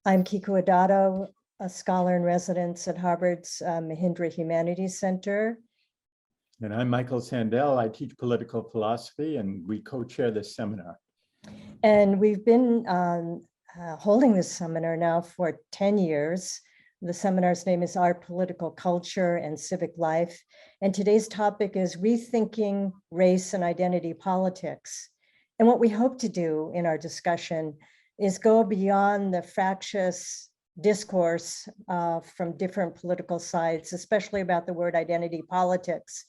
I'm Kiko Adato, a scholar in residence at Harvard's Mahindra Humanities Center. And I'm Michael Sandel. I teach political philosophy, and we co-chair this seminar. And we've been holding this seminar now for 10 years. The seminar's name is Art, Political Culture, and Civic Life. And today's topic is Rethinking Race and Identity Politics. And what we hope to do in our discussion is go beyond the fractious discourse from different political sides, especially about the word identity politics,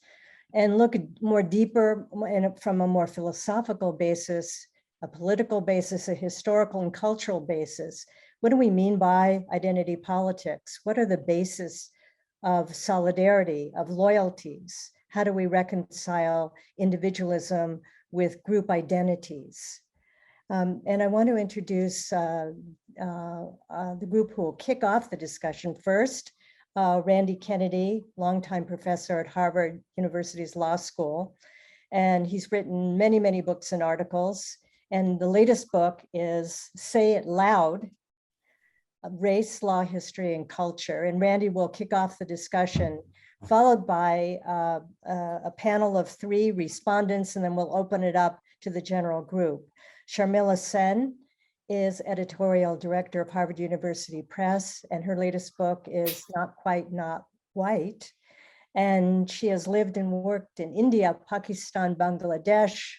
and look more deeper and from a more philosophical basis, a political basis, a historical and cultural basis. What do we mean by identity politics? What are the bases of solidarity, of loyalties? How do we reconcile individualism with group identities? And I want to introduce the group who will kick off the discussion first. Randy Kennedy, longtime professor at Harvard University's Law School. And he's written many, many books and articles. And the latest book is Say It Loud, Race, Law, History, and Culture. And Randy will kick off the discussion, followed by a panel of 3 respondents, and then we'll open it up to the general group. Sharmila Sen is editorial director of Harvard University Press, and her latest book is Not Quite Not White. And she has lived and worked in India, Pakistan, Bangladesh,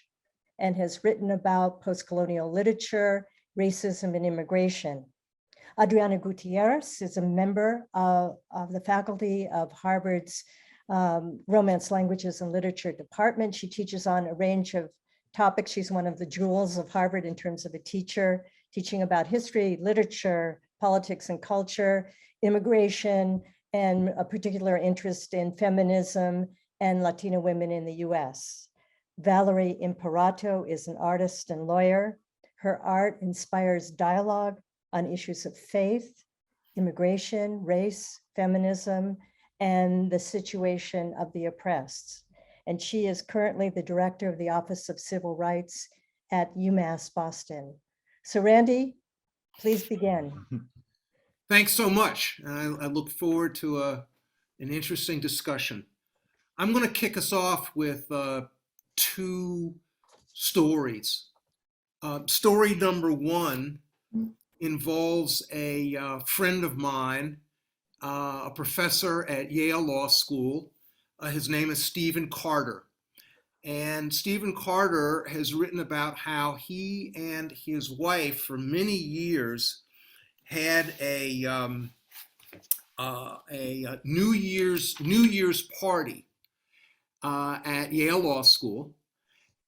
and has written about post-colonial literature, racism, and immigration. Adriana Gutierrez is a member of the faculty of Harvard's Romance, Languages, and Literature department. She teaches on a range of topics. She's one of the jewels of Harvard in terms of a teacher, teaching about history, literature, politics and culture, immigration, and a particular interest in feminism and Latino women in the US. Valerie Imparato is an artist and lawyer. Her art inspires dialogue on issues of faith, immigration, race, feminism, and the situation of the oppressed. And she is currently the director of the Office of Civil Rights at UMass Boston. So Randy, please begin. Thanks so much. I look forward to an interesting discussion. I'm going to kick us off with 2 stories. Story number 1 involves a friend of mine, a professor at Yale Law School. His name is Stephen Carter. And Stephen Carter has written about how he and his wife for many years had a New Year's party at Yale Law School.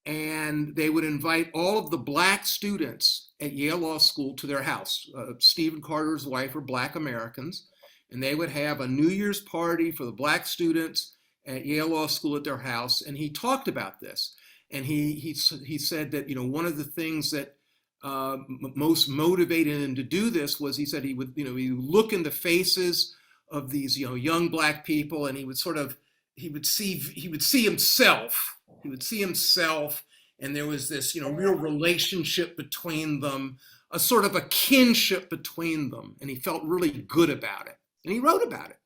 And they would invite all of the Black students at Yale Law School to their house. Stephen Carter's wife are Black Americans, and they would have a New Year's party for the Black students at Yale Law School at their house. And he talked about this. And he said that, you know, one of the things that most motivated him to do this was, he said he would, you know, he would look in the faces of these, you know, young Black people, and he would see himself. He would see himself, and there was this, you know, real relationship between them, a sort of a kinship between them, and he felt really good about it. And he wrote about it.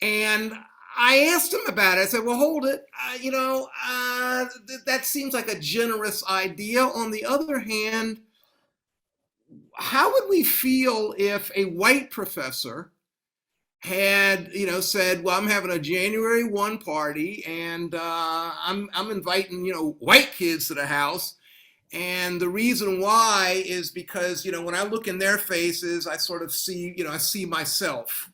And I asked him about it. I said, well, hold it. That seems like a generous idea. On the other hand, how would we feel if a white professor had, you know, said, well, I'm having a January 1 party, and I'm inviting, you know, white kids to the house. And the reason why is because, you know, when I look in their faces, I sort of see, you know, I see myself.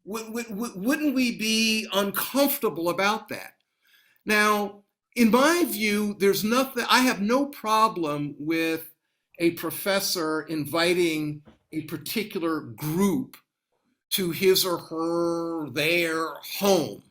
Wouldn't we be uncomfortable about that? Now, in my view, I have no problem with a professor inviting a particular group to his or their home.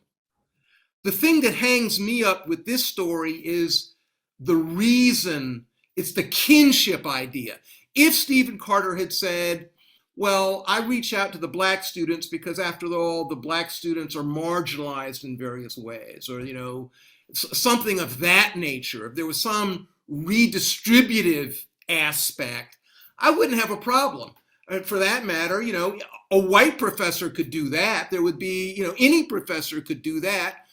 The thing that hangs me up with this story is the reason, it's the kinship idea. If Stephen Carter had said, well, I reach out to the Black students because after all, the Black students are marginalized in various ways, or, you know, something of that nature. If there was some redistributive aspect, I wouldn't have a problem. And for that matter, a white professor could do that. There would be, any professor could do that,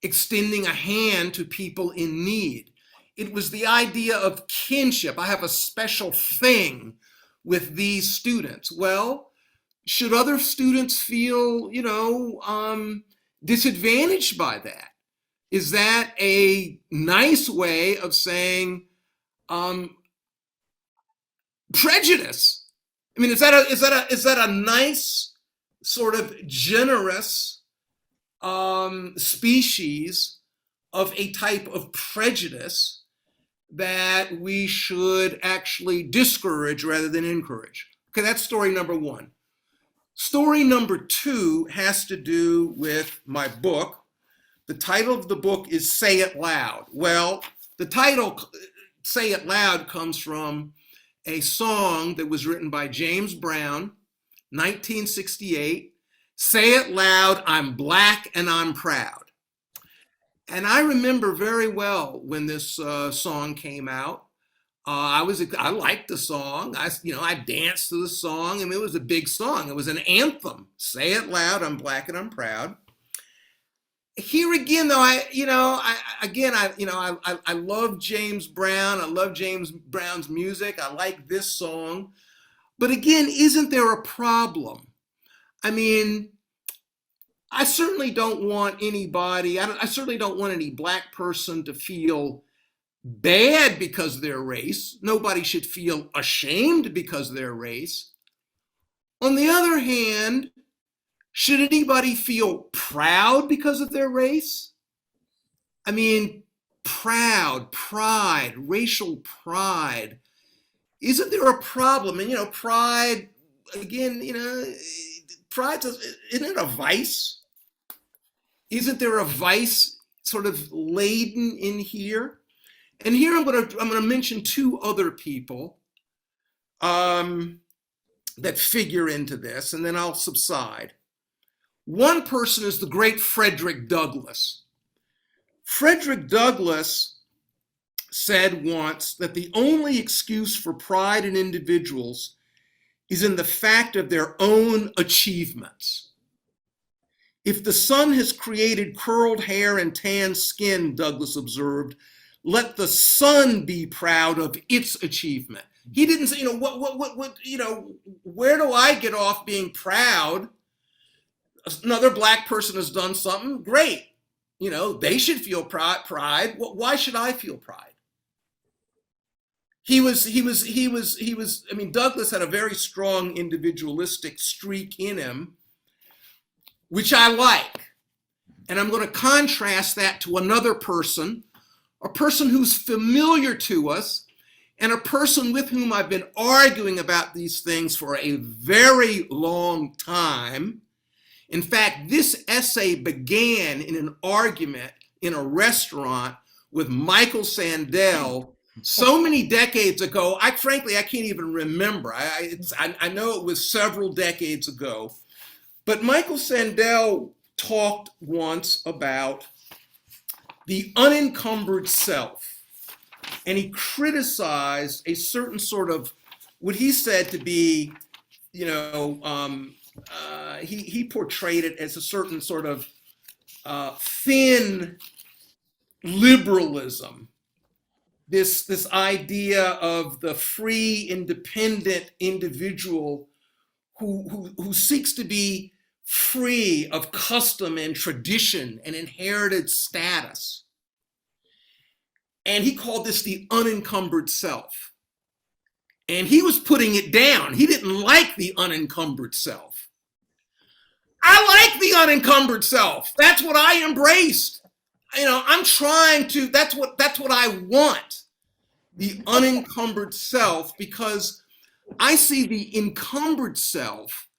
extending a hand to people in need. It was the idea of kinship. I have a special thing with these students. Well, should other students feel, disadvantaged by that? Is that a nice way of saying prejudice? I mean, is that a nice sort of generous species of a type of prejudice that we should actually discourage rather than encourage? Okay, that's story number one. Story number two has to do with my book. The title of the book is Say It Loud. Well, the title, Say It Loud, comes from a song that was written by James Brown, 1968. Say it loud, I'm black and I'm proud. And I remember very well when this song came out. I liked the song. I danced to the song, and it was a big song. It was an anthem. Say it loud, I'm black and I'm proud. Here again, though, I love James Brown. I love James Brown's music. I like this song. But again, isn't there a problem? I mean, I certainly don't want anybody, I certainly don't want any black person to feel bad because of their race. Nobody should feel ashamed because of their race. On the other hand, should anybody feel proud because of their race? I mean, pride, racial pride. Isn't there a problem? And, pride, again, pride, isn't it a vice? Isn't there a vice sort of laden in here? And here I'm going to mention two other people that figure into this, and then I'll subside. One person is the great Frederick Douglass. Frederick Douglass said once that the only excuse for pride in individuals is in the fact of their own achievements. If the sun has created curled hair and tan skin, Douglass observed, let the sun be proud of its achievement. He didn't say, where do I get off being proud? Another black person has done something, great. They should feel pride. Why should I feel pride? Douglass had a very strong individualistic streak in him, which I like. And I'm going to contrast that to another person, a person who's familiar to us, and a person with whom I've been arguing about these things for a very long time. In fact, this essay began in an argument in a restaurant with Michael Sandel so many decades ago. Frankly, I can't even remember. I know it was several decades ago. But Michael Sandel talked once about the unencumbered self. And he criticized a certain sort of, what he said to be, he portrayed it as a certain sort of thin liberalism. This idea of the free, independent individual who seeks to be free of custom and tradition and inherited status. And he called this the unencumbered self. And he was putting it down. He didn't like the unencumbered self. I like the unencumbered self. That's what I embraced. I'm trying to, that's what I want. The unencumbered self, because I see the encumbered self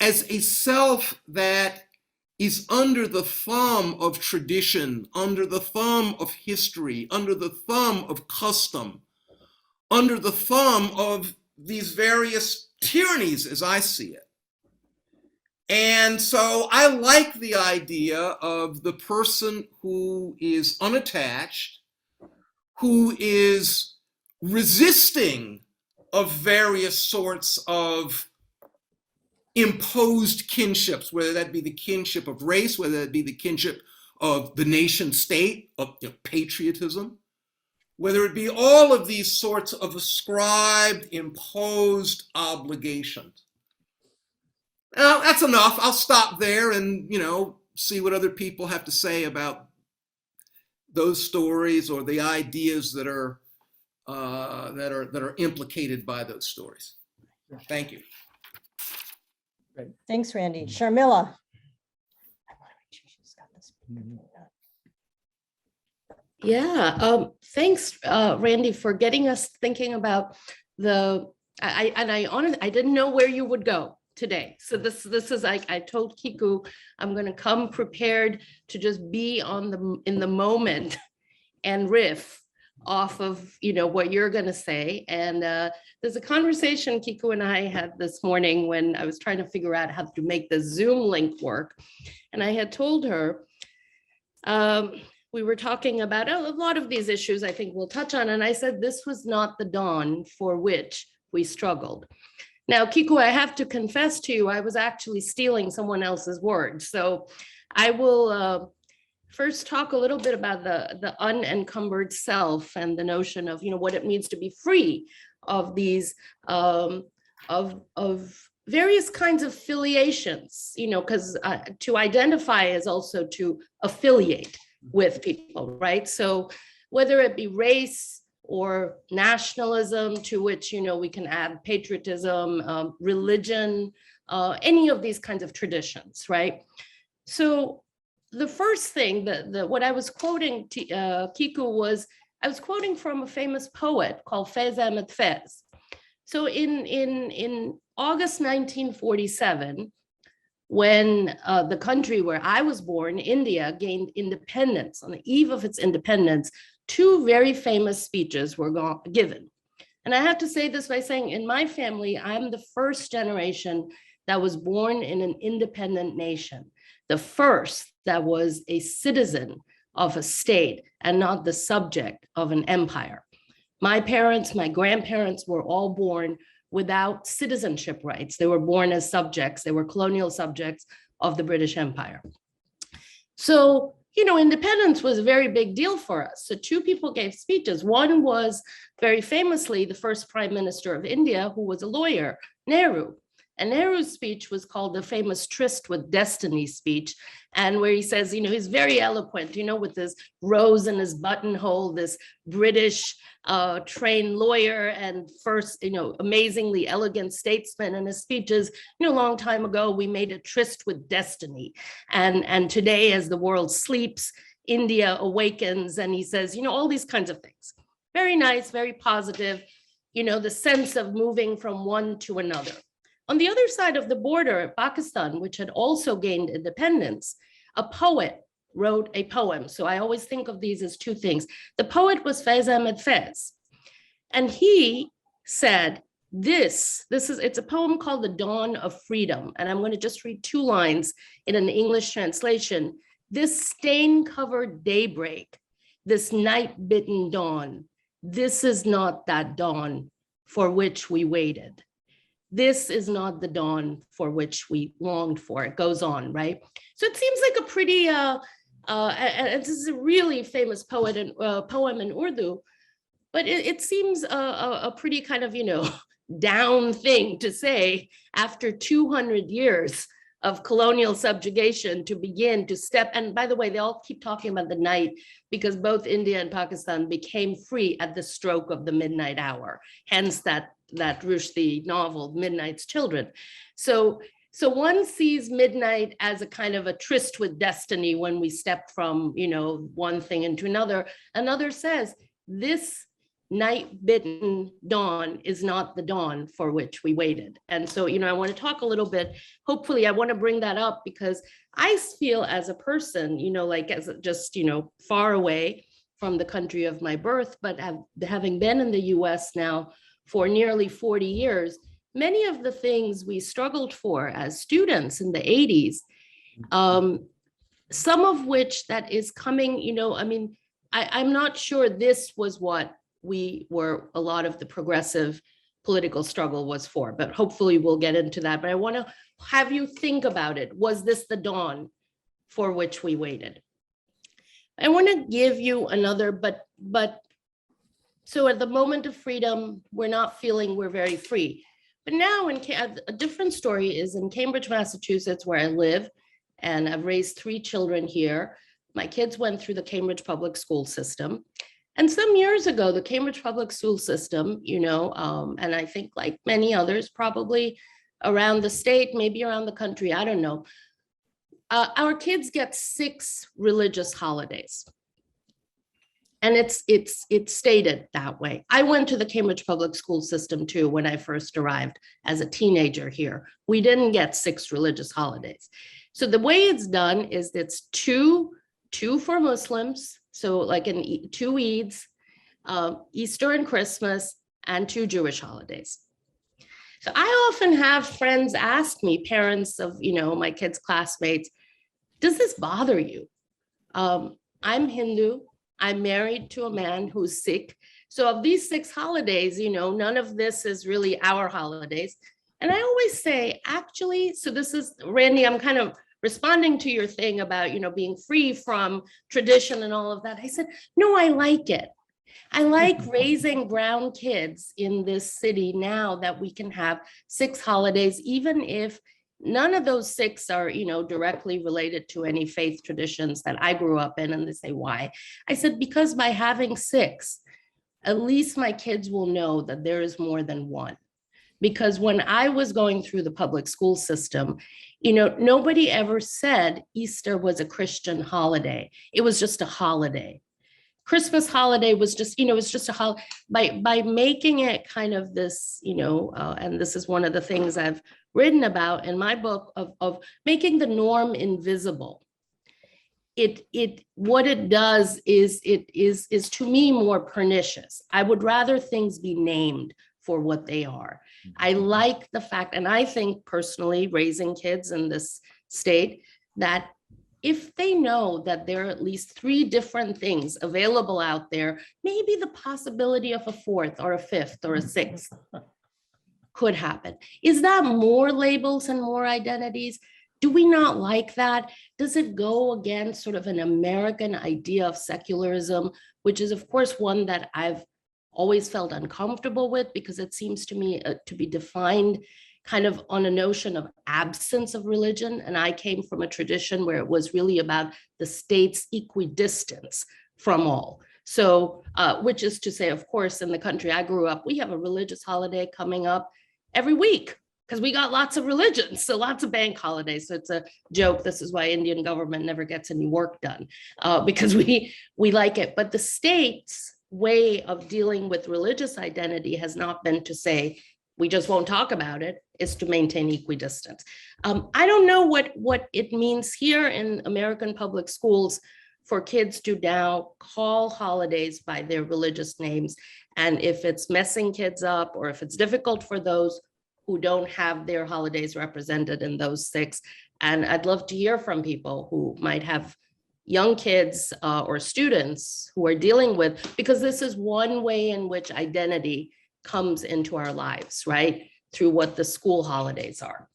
as a self that is under the thumb of tradition, under the thumb of history, under the thumb of custom, under the thumb of these various tyrannies as I see it. And so I like the idea of the person who is unattached, who is resisting of various sorts of imposed kinships, whether that be the kinship of race, whether that be the kinship of the nation state, of patriotism, whether it be all of these sorts of ascribed, imposed obligations. Now, that's enough. I'll stop there and, see what other people have to say about those stories or the ideas that are implicated by those stories. Thank you. Thanks, Randy. Sharmila. Yeah, thanks, Randy, for getting us thinking about I didn't know where you would go today. So this is, I told Kiku, I'm going to come prepared to just be in the moment and riff off of, what you're going to say. And there's a conversation Kiku and I had this morning when I was trying to figure out how to make the Zoom link work. And I had told her, we were talking about a lot of these issues I think we'll touch on. And I said, this was not the dawn for which we struggled. Now, Kiku, I have to confess to you, I was actually stealing someone else's words. So I will first talk a little bit about the unencumbered self and the notion of, what it means to be free of these, of various kinds of affiliations, because to identify is also to affiliate with people, right? So whether it be race or nationalism, to which, we can add patriotism, religion, any of these kinds of traditions, right? So the first thing what I was quoting Kiku was, I was quoting from a famous poet called Fez Ahmed Fez. So in August 1947, when the country where I was born, India, gained independence, on the eve of its independence, two very famous speeches were given. And I have to say this by saying, in my family, I'm the first generation that was born in an independent nation, the first that was a citizen of a state and not the subject of an empire. My parents, my grandparents were all born without citizenship rights. They were born as subjects. They were colonial subjects of the British Empire. So, independence was a very big deal for us. So two people gave speeches. One was very famously the first prime minister of India, who was a lawyer, Nehru. And Nehru's speech was called the famous Tryst with Destiny speech. And where he says, he's very eloquent, with this rose in his buttonhole, this British trained lawyer and first, amazingly elegant statesman. And his speeches, a long time ago, we made a tryst with destiny. And today, as the world sleeps, India awakens. And he says, all these kinds of things. Very nice, very positive, the sense of moving from one to another. On the other side of the border, Pakistan, which had also gained independence, a poet wrote a poem. So I always think of these as two things. The poet was Fez Ahmed Fez. And he said, it's a poem called The Dawn of Freedom. And I'm going to just read two lines in an English translation. This stain-covered daybreak, this night-bitten dawn, this is not that dawn for which we waited. This is not the dawn for which we longed for. It goes on, right? So it seems like a pretty, and this is a really famous poem in Urdu, but it seems a pretty kind of, down thing to say after 200 years of colonial subjugation to begin to step. And by the way, they all keep talking about the night because both India and Pakistan became free at the stroke of the midnight hour. Hence that Rushdie novel, Midnight's Children. So one sees midnight as a kind of a tryst with destiny when we step from, one thing into another. Another says, this night-bitten dawn is not the dawn for which we waited. And so, I want to talk a little bit, hopefully I want to bring that up because I feel as a person, as just, far away from the country of my birth, but having been in the US now for nearly 40 years, many of the things we struggled for as students in the 80s, some of which that is coming, I'm not sure this was what a lot of the progressive political struggle was for, but hopefully we'll get into that. But I want to have you think about it. Was this the dawn for which we waited? I want to give you another, but so at the moment of freedom, we're not feeling we're very free. But now a different story is in Cambridge, Massachusetts, where I live, and I've raised 3 children here. My kids went through the Cambridge public school system. And some years ago, the Cambridge public school system, and I think like many others, probably around the state, maybe around the country, I don't know. Our kids get 6 religious holidays. And it's stated that way. I went to the Cambridge public school system too when I first arrived as a teenager here. We didn't get 6 religious holidays. So the way it's done is it's two for Muslims. So like 2 Eids, Easter and Christmas, and 2 Jewish holidays. So I often have friends ask me, parents of my kids' classmates, does this bother you? I'm Hindu. I'm married to a man who's Sikh. So of these 6 holidays, none of this is really our holidays. And I always say, actually, so this is, Randy, I'm kind of responding to your thing about, being free from tradition and all of that. I said, no, I like it. I like raising brown kids in this city now that we can have 6 holidays, even if none of those 6 are, directly related to any faith traditions that I grew up in. And they say, why? I said, because by having 6, at least my kids will know that there is more than one. Because when I was going through the public school system, nobody ever said Easter was a Christian holiday. It was just a holiday. Christmas holiday was just, it's just a holiday. By making it kind of this, and this is one of the things I've written about in my book of making the norm invisible. What it does is to me more pernicious. I would rather things be named for what they are. I like the fact, and I think personally, raising kids in this state, that if they know that there are at least 3 different things available out there, maybe the possibility of a 4th or a 5th or a 6th could happen. Is that more labels and more identities? Do we not like that? Does it go against sort of an American idea of secularism, which is of course one that I've always felt uncomfortable with, because it seems to me to be defined kind of on a notion of absence of religion. And I came from a tradition where it was really about the state's equidistance from all. So, which is to say, of course, in the country I grew up, we have a religious holiday coming up every week because we got lots of religions, so lots of bank holidays. So it's a joke. This is why Indian government never gets any work done, because we like it. But the state's way of dealing with religious identity has not been to say, we just won't talk about it, is to maintain equidistance. I don't know what it means here in American public schools for kids to now call holidays by their religious names. And if it's messing kids up, or if it's difficult for those who don't have their holidays represented in those 6. And I'd love to hear from people who might have young kids or students who are dealing with, because this is one way in which identity comes into our lives, right? Through what the school holidays are.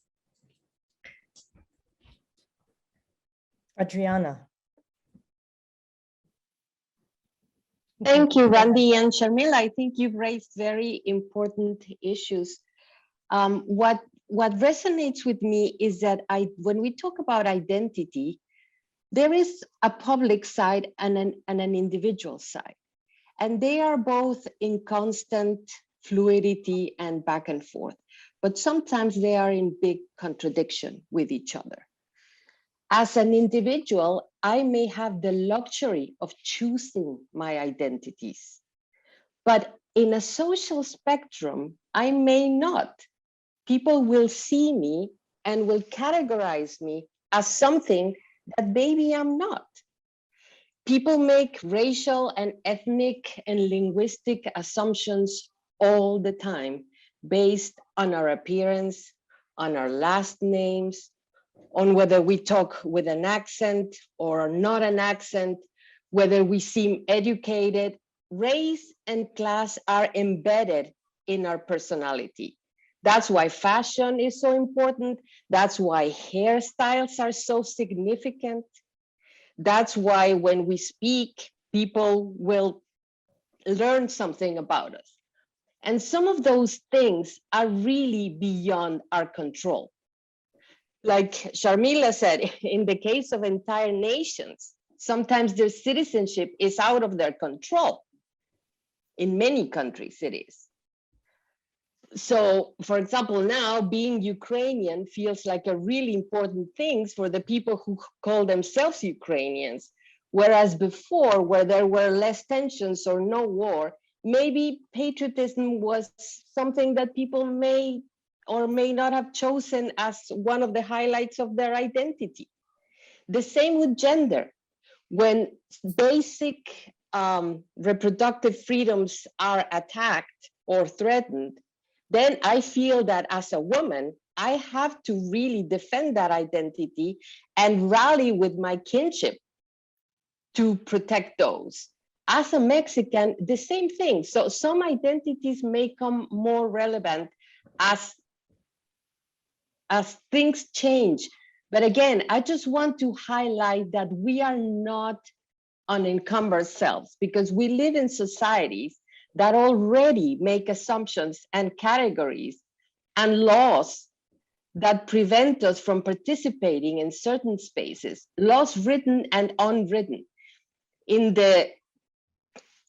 Adriana. Thank you, Randy and Sharmila. I think you've raised very important issues. What resonates with me is that when we talk about identity, there is a public side and an individual side, and they are both in constant fluidity and back and forth, but sometimes they are in big contradiction with each other. As an individual, I may have the luxury of choosing my identities, but in a social spectrum, I may not. People will see me and will categorize me as something that maybe I'm not. People make racial and ethnic and linguistic assumptions all the time based on our appearance, on our last names, on whether we talk with an accent or not an accent, whether we seem educated. Race and class are embedded in our personality. That's why fashion is so important. That's why hairstyles are so significant. That's why when we speak, people will learn something about us. And some of those things are really beyond our control. Like Sharmila said, in the case of entire nations, sometimes their citizenship is out of their control. In many countries, it is. So, for example, now being Ukrainian feels like a really important thing for the people who call themselves Ukrainians. Whereas before, where there were less tensions or no war, maybe patriotism was something that people may or may not have chosen as one of the highlights of their identity. The same with gender. When basic reproductive freedoms are attacked or threatened, then I feel that as a woman, I have to really defend that identity and rally with my kinship to protect those. As a Mexican, the same thing. So some identities may come more relevant as things change. But again, I just want to highlight that we are not unencumbered selves, because we live in societies that already make assumptions and categories and laws that prevent us from participating in certain spaces, laws written and unwritten. In the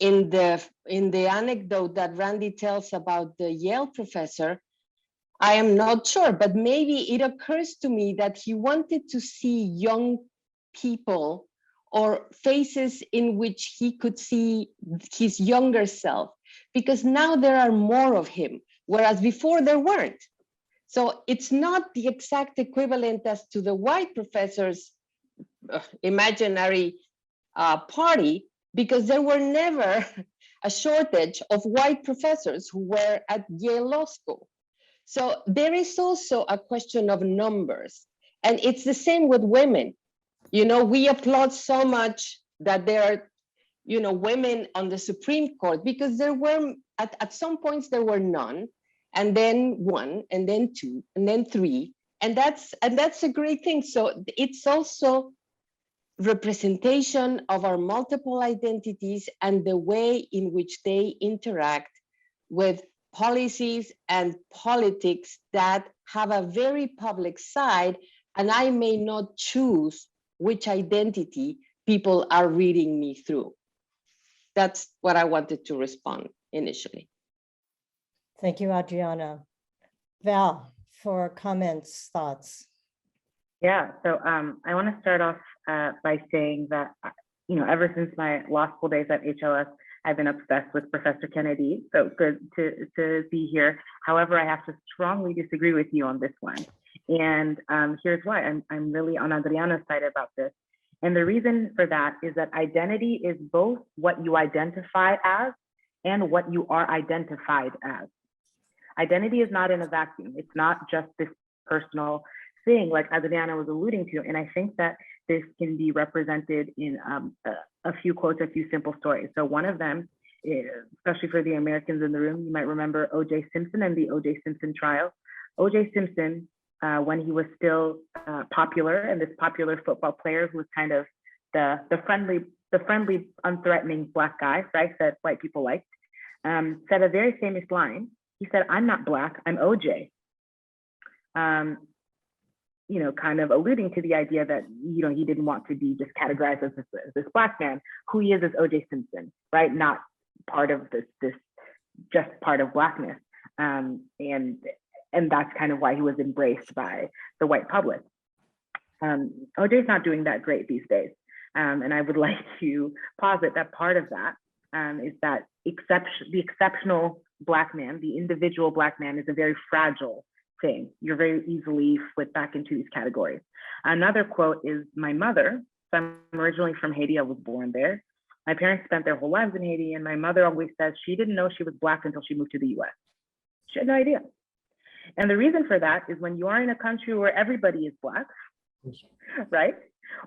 anecdote that Randy tells about the Yale professor, I am not sure, but maybe it occurs to me that he wanted to see young people or faces in which he could see his younger self, because now there are more of him, whereas before there weren't. So it's not the exact equivalent as to the white professor's imaginary party, because there were never a shortage of white professors who were at Yale Law School. So there is also a question of numbers. And it's the same with women. You know, we applaud so much that there are, you know, women on the Supreme Court, because there were, at some points there were none, and then one, and then two, and then three. And that's a great thing. So it's also representation of our multiple identities and the way in which they interact with policies and politics that have a very public side, and I may not choose which identity people are reading me through. That's what I wanted to respond initially. Thank you, Adriana. Val, for comments, thoughts. Yeah, so I want to start off by saying that, you know, ever since my law school days at HLS, I've been obsessed with Professor Kennedy. So good to be here. However, I have to strongly disagree with you on this one. And here's why. I'm really on Adriana's side about this. And the reason for that is that identity is both what you identify as and what you are identified as. Identity is not in a vacuum. It's not just this personal thing like Adriana was alluding to. And I think that this can be represented in a few quotes, a few simple stories. So one of them, especially for the Americans in the room, you might remember O.J. Simpson and the O.J. Simpson trial. O.J. Simpson, when he was still popular, and this popular football player who was kind of the friendly, unthreatening Black guy, right, that white people liked, said a very famous line. He said, "I'm not Black, I'm O.J." You know, kind of alluding to the idea that, you know, he didn't want to be just categorized as this Black man. Who he is O.J. Simpson, right? Not part of this just part of Blackness. And that's kind of why he was embraced by the white public. O.J.'s not doing that great these days. And I would like to posit that part of that is that the exceptional Black man, the individual Black man, is a very fragile thing. You're very easily flipped back into these categories. Another quote is my mother. So I'm originally from Haiti. I was born there. My parents spent their whole lives in Haiti, and my mother always says she didn't know she was Black until she moved to the US. She had no idea. And the reason for that is when you are in a country where everybody is Black, right?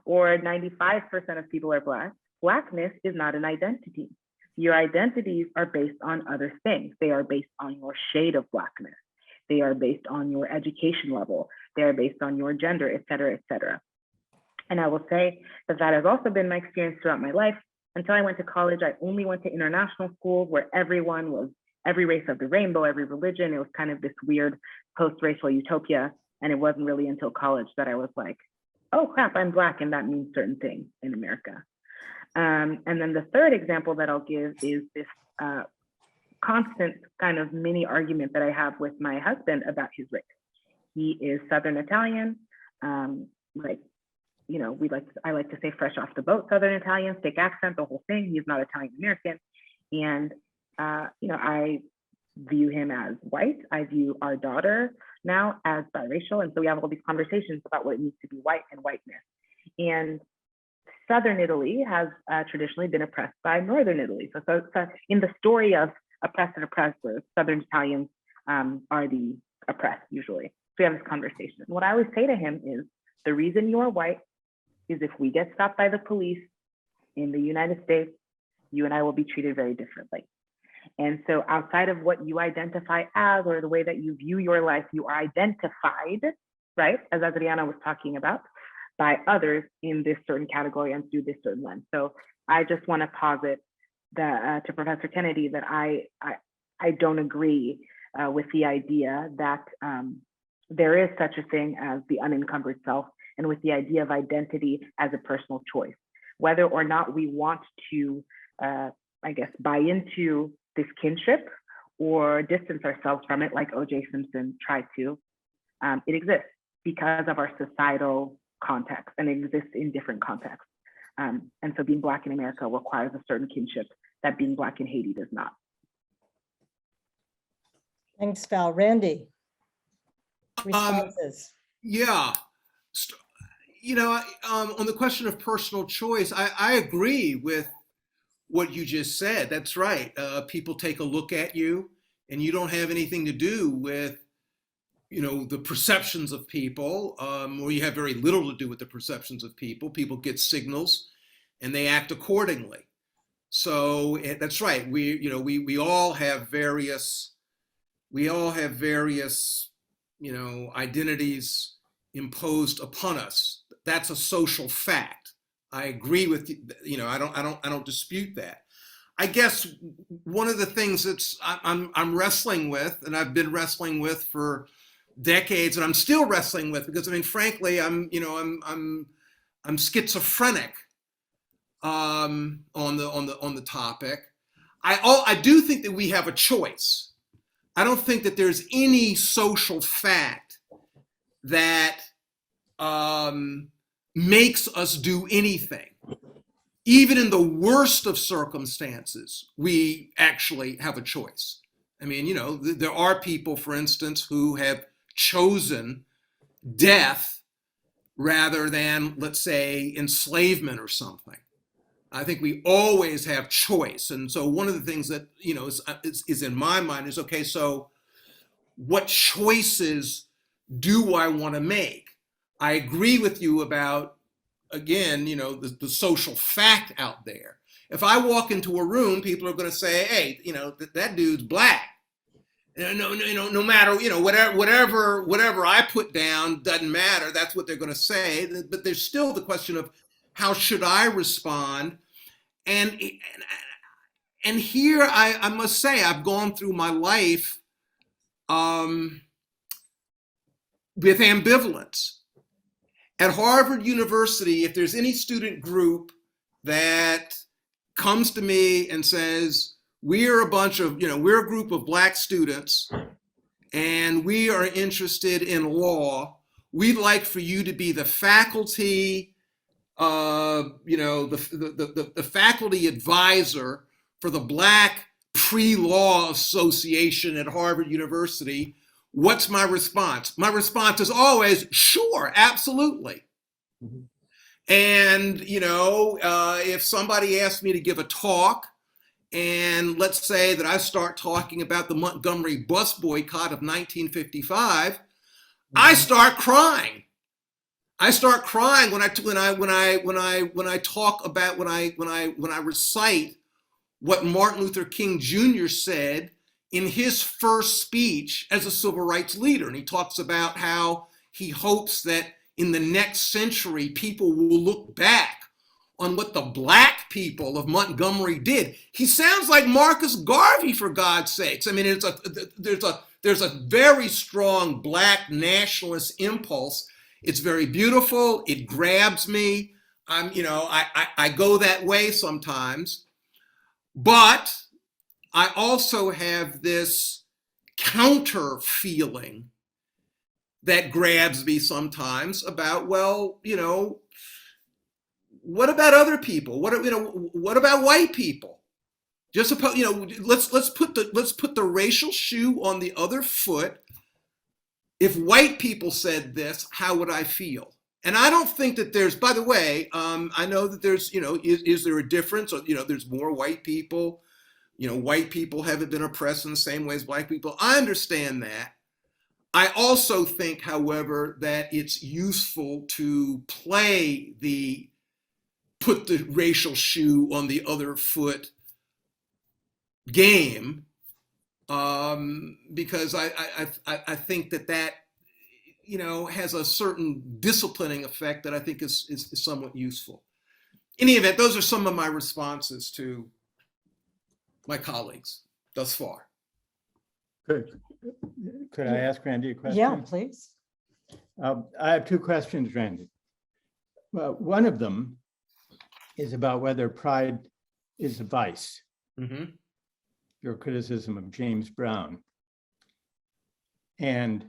Or 95% of people are Black, Blackness is not an identity. Your identities are based on other things. They are based on your shade of Blackness. They are based on your education level. They are based on your gender, et cetera, et cetera. And I will say that that has also been my experience throughout my life. Until I went to college, I only went to international schools where everyone was every race of the rainbow, every religion. It was kind of this weird post-racial utopia. And it wasn't really until college that I was like, oh crap, I'm Black, and that means certain things in America. And then the third example that I'll give is this constant kind of mini argument that I have with my husband about his race. He is Southern Italian, I like to say fresh off the boat Southern Italian, thick accent, the whole thing. He's not Italian American. And, I view him as white. I view our daughter now as biracial. And so we have all these conversations about what it means to be white and whiteness. And Southern Italy has traditionally been oppressed by Northern Italy. So in the story of oppressed and oppressors, Southern Italians are the oppressed usually. So we have this conversation. What I always say to him is, the reason you're white is if we get stopped by the police in the United States, you and I will be treated very differently. And so outside of what you identify as or the way that you view your life, you are identified, right, as Adriana was talking about, by others in this certain category and through this certain lens. So I just want to posit that to Professor Kennedy that I don't agree with the idea that there is such a thing as the unencumbered self, and with the idea of identity as a personal choice. Whether or not we want to, buy into this kinship or distance ourselves from it, like O.J. Simpson tried to, it exists because of our societal context, and it exists in different contexts. And so being Black in America requires a certain kinship that being Black in Haiti does not. Thanks, Val. Randy, responses? On the question of personal choice, I agree with what you just said. That's right. People take a look at you and you don't have anything to do with, the perceptions of people, or you have very little to do with the perceptions of people. People get signals and they act accordingly. So that's right. We all have various, identities imposed upon us. That's a social fact. I agree with you. I don't dispute that. I guess one of the things I'm wrestling with, and I've been wrestling with for decades, and I'm still wrestling with, because frankly, I'm schizophrenic on the topic. I do think that we have a choice. I don't think that there's any social fact that makes us do anything. Even in the worst of circumstances, we actually have a choice. There are people, for instance, who have chosen death rather than, let's say, enslavement or something. I think we always have choice. And so one of the things that, is in my mind is, okay, so what choices do I want to make? I agree with you about, again, the social fact out there. If I walk into a room, people are going to say, hey, that dude's Black. No matter, whatever I put down doesn't matter. That's what they're going to say. But there's still the question of how should I respond? And here I must say, I've gone through my life with ambivalence. At Harvard University, if there's any student group that comes to me and says, we're a group of Black students and we are interested in law, we'd like for you to be the faculty, the faculty advisor for the Black Pre-Law Association at Harvard University. What's my response? My response is always, sure, absolutely. Mm-hmm. And, if somebody asks me to give a talk, and let's say that I start talking about the Montgomery bus boycott of 1955, mm-hmm. I start crying. I start crying when I recite what Martin Luther King Jr. said in his first speech as a civil rights leader. And he talks about how he hopes that in the next century, people will look back on what the Black people of Montgomery did. He sounds like Marcus Garvey, for God's sakes. I mean, there's a very strong Black nationalist impulse. It's very beautiful. It grabs me. I go that way sometimes, but I also have this counter feeling that grabs me sometimes about, well, what about other people? What about white people? Just suppose, let's put the racial shoe on the other foot. If white people said this, how would I feel? And I don't think that there's, by the way, I know that there's, is there a difference? Or, there's more white people. White people haven't been oppressed in the same way as Black people. I understand that. I also think, however, that it's useful to put the racial shoe on the other foot game, because I think that has a certain disciplining effect that I think is somewhat useful. In any event, those are some of my responses to my colleagues thus far. Good. Could I ask Randy a question? Yeah, please. I have two questions, Randy. Well, one of them is about whether pride is a vice. Mm-hmm. Your criticism of James Brown. And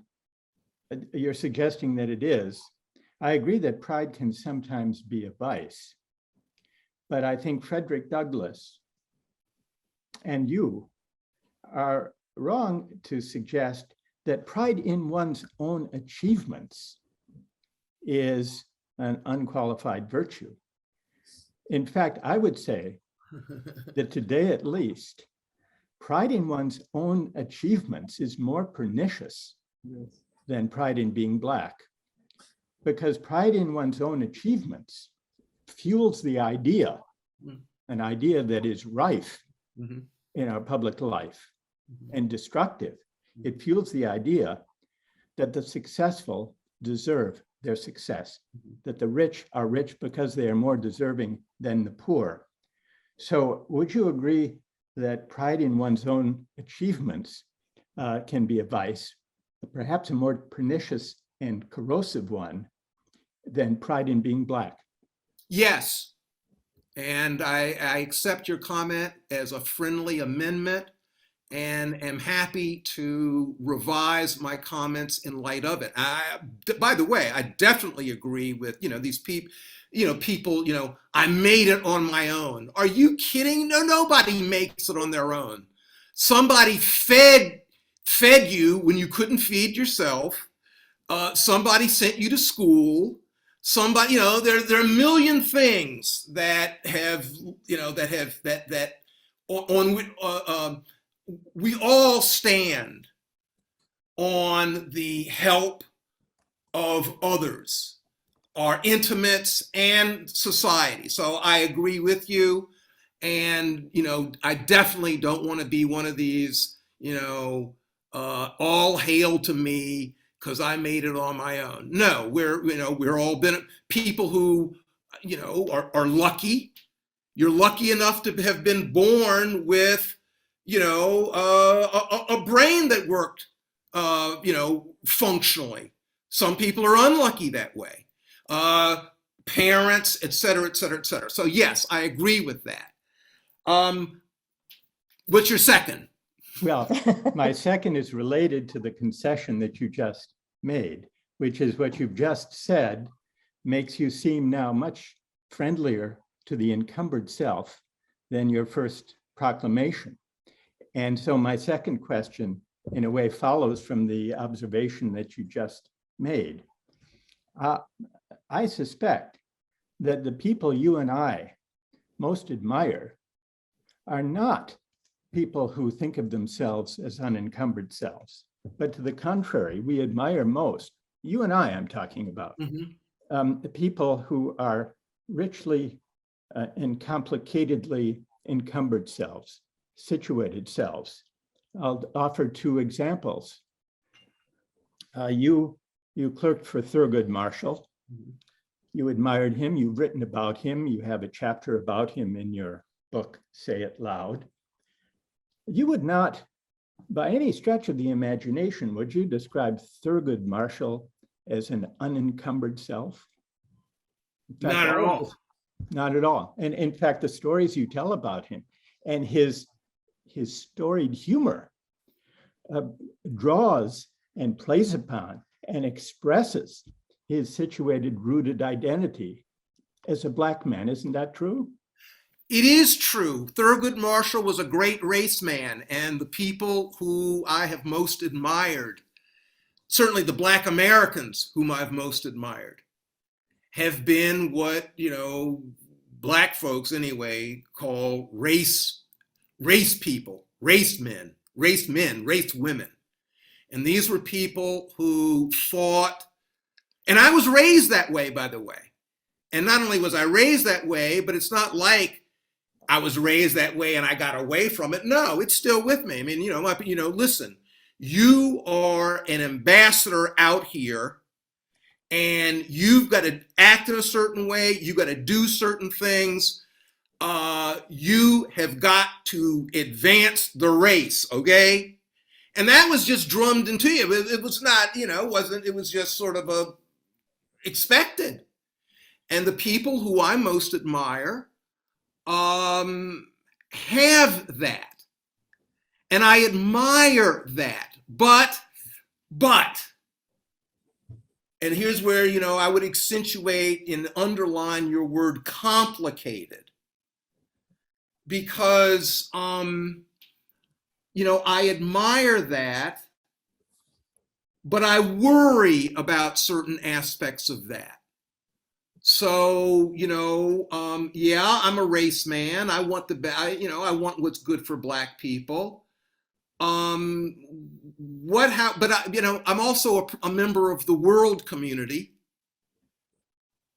you're suggesting that it is. I agree that pride can sometimes be a vice, but I think Frederick Douglass and you are wrong to suggest that pride in one's own achievements is an unqualified virtue. In fact, I would say that today, at least, pride in one's own achievements is more pernicious than pride in being Black, because pride in one's own achievements fuels the idea, an idea that is rife in our public life and destructive. It fuels the idea that the successful deserve their success, that the rich are rich because they are more deserving than the poor. So would you agree that pride in one's own achievements can be a vice, perhaps a more pernicious and corrosive one than pride in being Black? Yes, and I accept your comment as a friendly amendment and am happy to revise my comments in light of it. By the way, I definitely agree with, these people, I made it on my own. Are you kidding? No, nobody makes it on their own. Somebody fed you when you couldn't feed yourself. Somebody sent you to school. Somebody, there are a million things that we all stand on the help of others, our intimates and society. So I agree with you. And, I definitely don't want to be one of these, all hail to me because I made it on my own. No, we're all been people who, are lucky. You're lucky enough to have been born with, a brain that worked, functionally. Some people are unlucky that way. Parents, et cetera, et cetera, et cetera. So yes, I agree with that. What's your second? Well, my second is related to the concession that you just made, which is what you've just said makes you seem now much friendlier to the encumbered self than your first proclamation. And so my second question, in a way, follows from the observation that you just made. I suspect that the people you and I most admire are not people who think of themselves as unencumbered selves, but to the contrary, we admire most, you and I'm talking about, the people who are richly and complicatedly unencumbered selves, situated selves. I'll offer two examples. You clerked for Thurgood Marshall. You admired him, you've written about him, you have a chapter about him in your book, Say It Loud. You would not, by any stretch of the imagination, would you describe Thurgood Marshall as an unencumbered self? In fact, Not at all. Not at all. And in fact, the stories you tell about him and his storied humor draws and plays upon and expresses his situated, rooted identity as a Black man. Isn't that true? It is true. Thurgood Marshall was a great race man, and the people who I have most admired, certainly the Black Americans whom I've most admired, have been what, Black folks anyway call race people, race men, race women. And these were people who fought, and I was raised that way, by the way. And not only was I raised that way, but it's not like I was raised that way and I got away from it. No, it's still with me. I mean, listen, you are an ambassador out here and you've got to act in a certain way. You've got to do certain things. You have got to advance the race, okay? And that was just drummed into you. It was not, it was just sort of expected. And the people who I most admire have that. And I admire that. But, and here's where, I would accentuate and underline your word complicated. Because, I admire that, but I worry about certain aspects of that. So, I'm a race man. I want I want what's good for Black people. I'm also a member of the world community.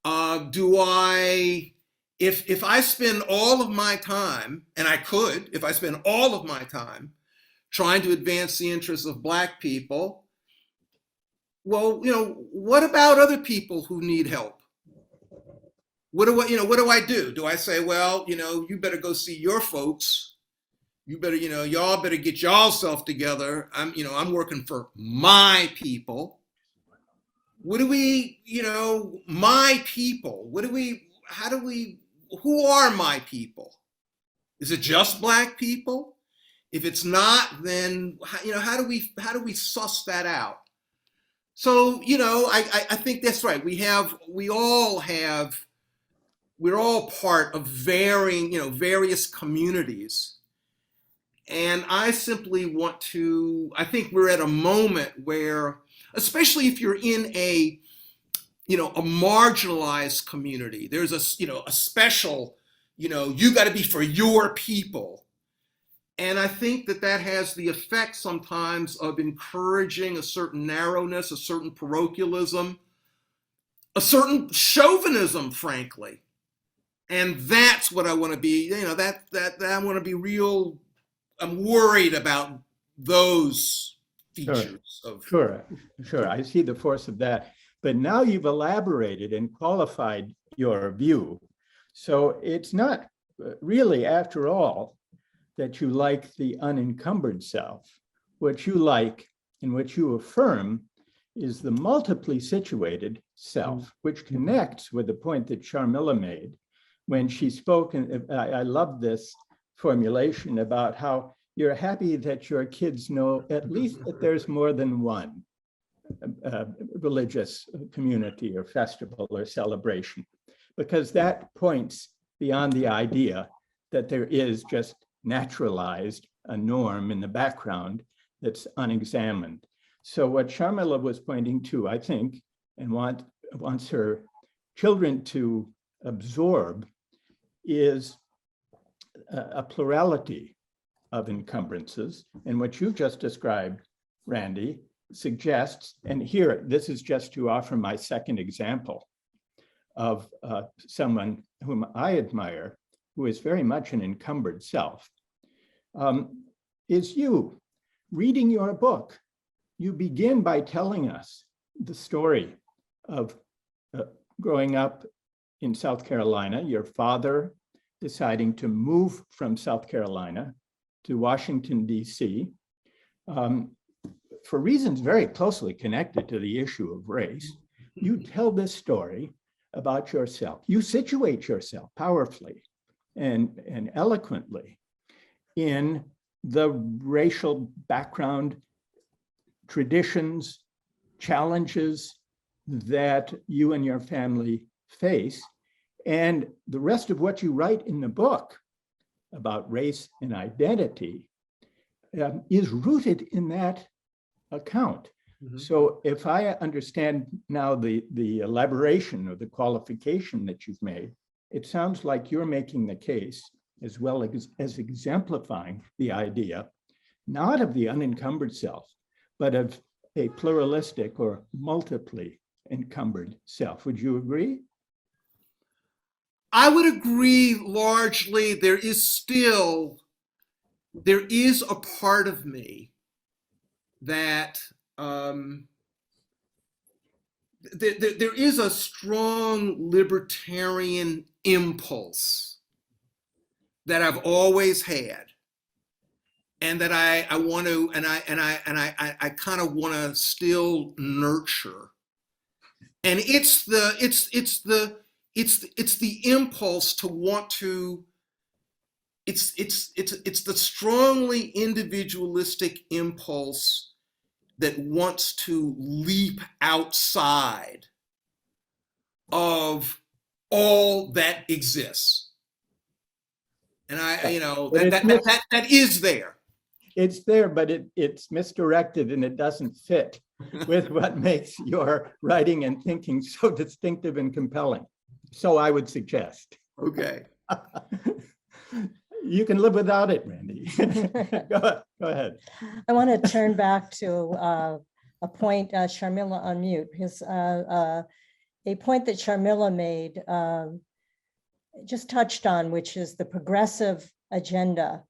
If I spend all of my time, and I could, if I spend all of my time trying to advance the interests of Black people, well, what about other people who need help? What do I do? Do I say, well, you better go see your folks. You better, y'all better get y'allself together. I'm working for my people. What do we, my people? Who are my people? Is it just Black people? If it's not, then, how do we suss that out? So, I think that's right. We're all part of various communities. And I simply I think we're at a moment where, especially if you're in a marginalized community, there's a special, you got to be for your people. And I think that has the effect sometimes of encouraging a certain narrowness, a certain parochialism, a certain chauvinism, frankly. And that's what I want to be, that I want to be real. I'm worried about those features. Sure. I see the force of that. But now you've elaborated and qualified your view. So it's not really, after all, that you like the unencumbered self. What you like and what you affirm is the multiply situated self, which connects with the point that Sharmila made when she spoke. And I love this formulation about how you're happy that your kids know at least that there's more than one religious community or festival or celebration, because that points beyond the idea that there is just naturalized a norm in the background that's unexamined. So what Sharmila was pointing to, I think, and wants her children to absorb is a plurality of encumbrances. And what you've just described, Randy, suggests, and here, this is just to offer my second example of someone whom I admire, who is very much an encumbered self, is you. Reading your book, you begin by telling us the story of growing up in South Carolina, your father deciding to move from South Carolina to Washington, D.C., for reasons very closely connected to the issue of race. You tell this story about yourself. You situate yourself powerfully and eloquently in the racial background, traditions, challenges that you and your family face. And the rest of what you write in the book about race and identity is rooted in that account. Mhm. So if I understand now the elaboration or the qualification that you've made, it sounds like you're making the case as well as exemplifying the idea, not of the unencumbered self, but of a pluralistic or multiply encumbered self. Would you agree? I would agree largely. There is a part of me that there is a strong libertarian impulse that I've always had, and that I want to, and I kind of want to still nurture. And it's the impulse to want to. It's the strongly individualistic impulse that wants to leap outside of all that exists. And that is there. It's there, but it's misdirected and it doesn't fit with what makes your writing and thinking so distinctive and compelling. So I would suggest. Okay. You can live without it, Randy. Go ahead. I want to turn back to a point, Sharmila on mute, because a point that Sharmila made just touched on, which is the progressive agenda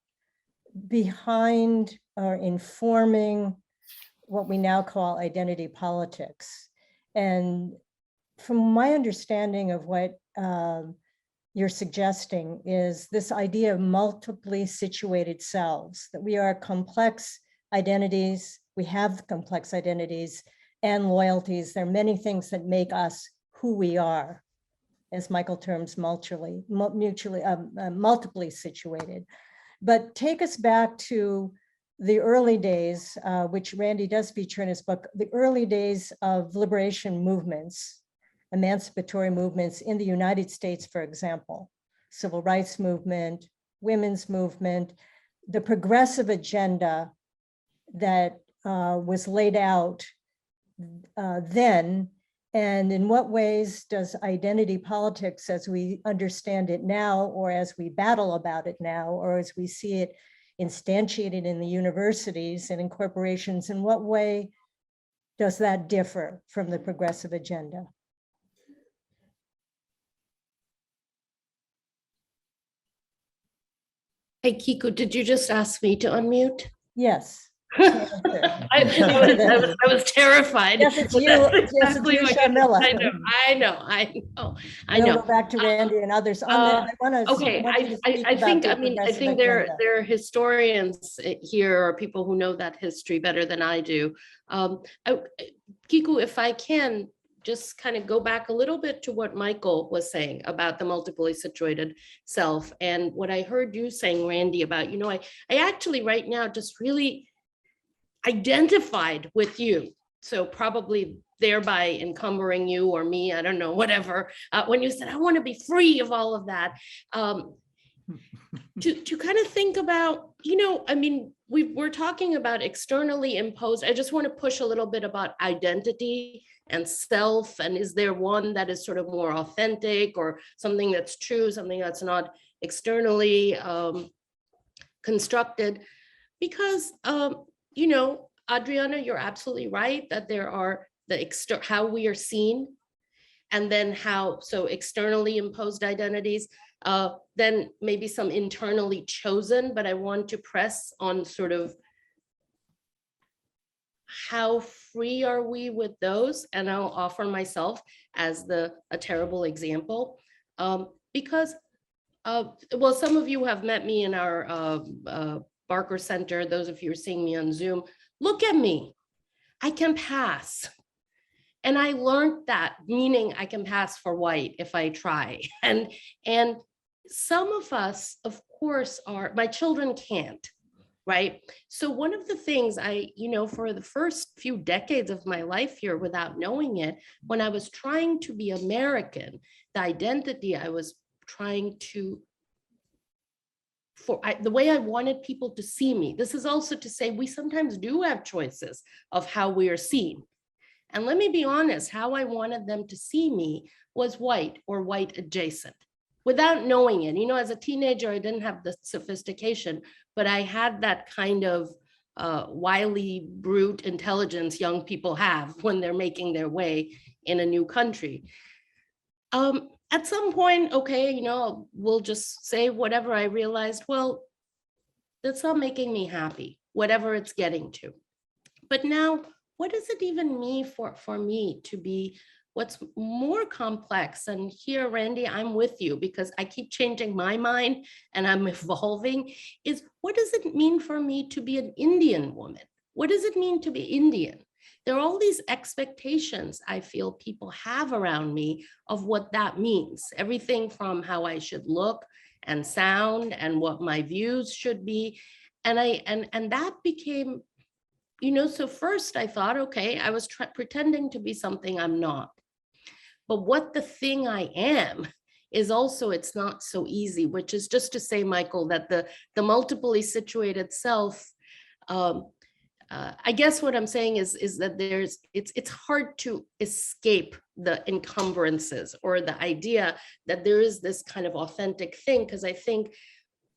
behind or informing what we now call identity politics. And from my understanding of what you're suggesting is this idea of multiply situated selves, that we are complex identities, we have complex identities and loyalties. There are many things that make us who we are, as Michael terms multiply situated. But take us back to the early days, which Randy does feature in his book, the early days of liberation movements, emancipatory movements in the United States, for example, civil rights movement, women's movement, the progressive agenda that was laid out then, and in what ways does identity politics as we understand it now, or as we battle about it now, or as we see it instantiated in the universities and in corporations, in what way does that differ from the progressive agenda? Hey, Kiku, did you just ask me to unmute? Yes. I was terrified. Yes, it's you. Yes, it's you, Sharmila. I know. We'll go back to Randy and others. I think there are historians here or people who know that history better than I do. Kiku, if I can just kind of go back a little bit to what Michael was saying about the multiply situated self, and what I heard you saying, Randy, about, I actually right now just really identified with you. So probably thereby encumbering you or me, I don't know, whatever. When you said, I want to be free of all of that, to kind of think about, we're talking about externally imposed. I just want to push a little bit about identity and self. And is there one that is sort of more authentic, or something that's true, something that's not externally constructed? Because Adriana, you're absolutely right that there are how we are seen, and then so externally imposed identities. then maybe some internally chosen, but I want to press on sort of how free are we with those? And I'll offer myself as a terrible example, because well, some of you have met me in our Barker Center. Those of you who are seeing me on Zoom, look at me. I can pass. And I learned that, meaning I can pass for white if I try. And some of us, of course, my children can't, right? So one of the things for the first few decades of my life here, without knowing it, when I was trying to be American, the identity I was trying to, the way I wanted people to see me. This is also to say we sometimes do have choices of how we are seen. And let me be honest, how I wanted them to see me was white or white adjacent, without knowing it. As a teenager, I didn't have the sophistication, but I had that kind of wily, brute intelligence young people have when they're making their way in a new country. At some point, okay, we'll just say whatever. I realized, well, that's not making me happy, whatever it's getting to. But now, what does it even mean for me to be what's more complex? And here, Randy, I'm with you because I keep changing my mind and I'm evolving, is what does it mean for me to be an Indian woman? What does it mean to be Indian? There are all these expectations I feel people have around me of what that means. Everything from how I should look and sound and what my views should be. And that became, so first I thought, okay, I was pretending to be something I'm not. But what the thing I am is also, it's not so easy, which is just to say, Michael, that the multiply situated self, I guess what I'm saying is that it's hard to escape the encumbrances or the idea that there is this kind of authentic thing. Because I think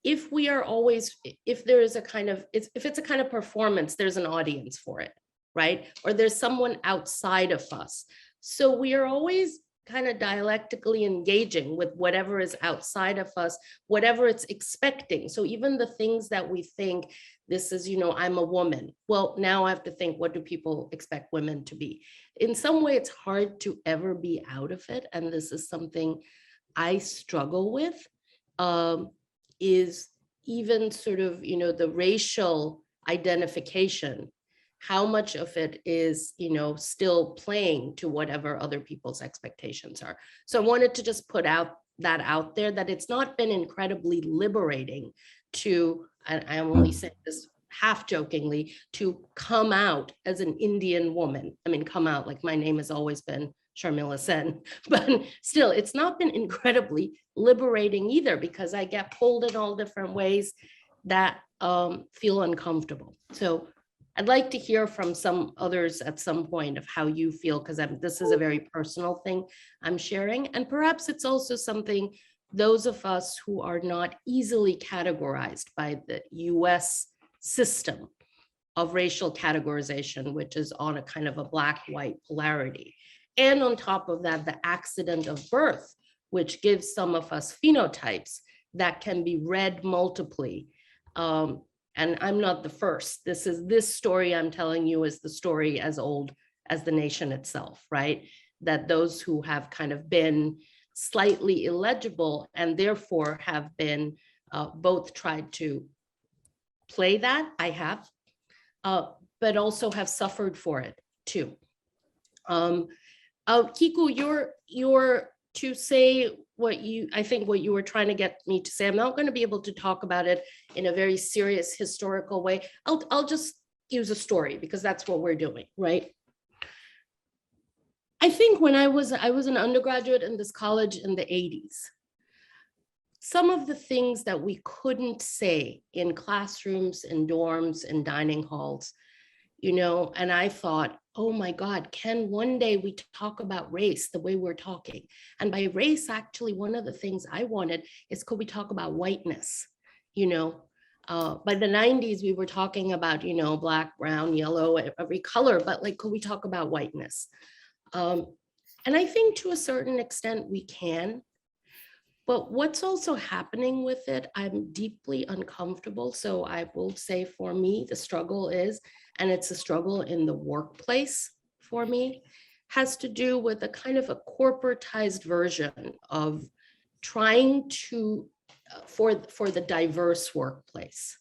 if we are always, if there is a kind of, if it's a kind of performance, there's an audience for it, right? Or there's someone outside of us. So we are always kind of dialectically engaging with whatever is outside of us, whatever it's expecting. So even the things that we think, this is, I'm a woman. Well, now I have to think, what do people expect women to be? In some way, it's hard to ever be out of it. And this is something I struggle with, is even sort of, the racial identification. How much of it is, still playing to whatever other people's expectations are. So I wanted to just put that out there, that it's not been incredibly liberating to, and I'm only saying this half jokingly, to come out as an Indian woman. I mean, come out, like my name has always been Sharmila Sen, but still, it's not been incredibly liberating either, because I get pulled in all different ways that feel uncomfortable. So I'd like to hear from some others at some point of how you feel, because this is a very personal thing I'm sharing. And perhaps it's also something those of us who are not easily categorized by the US system of racial categorization, which is on a kind of a black-white polarity. And on top of that, the accident of birth, which gives some of us phenotypes that can be read multiply. And I'm not the first. This story I'm telling you is the story as old as the nation itself, right? That those who have kind of been slightly illegible and therefore have been both tried to play that, I have, but also have suffered for it too. Kiku, you're to say what you were trying to get me to say. I'm not going to be able to talk about it in a very serious historical way. I'll just use a story because that's what we're doing, right? I think when I was an undergraduate in this college in the 80s, some of the things that we couldn't say in classrooms, in dorms, in dining halls, and I thought, oh my God, can one day we talk about race the way we're talking? And by race, actually, one of the things I wanted is, could we talk about whiteness? By the 90s, we were talking about, black, brown, yellow, every color, but like, could we talk about whiteness? And I think to a certain extent we can, But what's also happening with it, I'm deeply uncomfortable. So I will say for me, the struggle is, and it's a struggle in the workplace for me, has to do with a kind of a corporatized version of trying to, for the diverse workplace.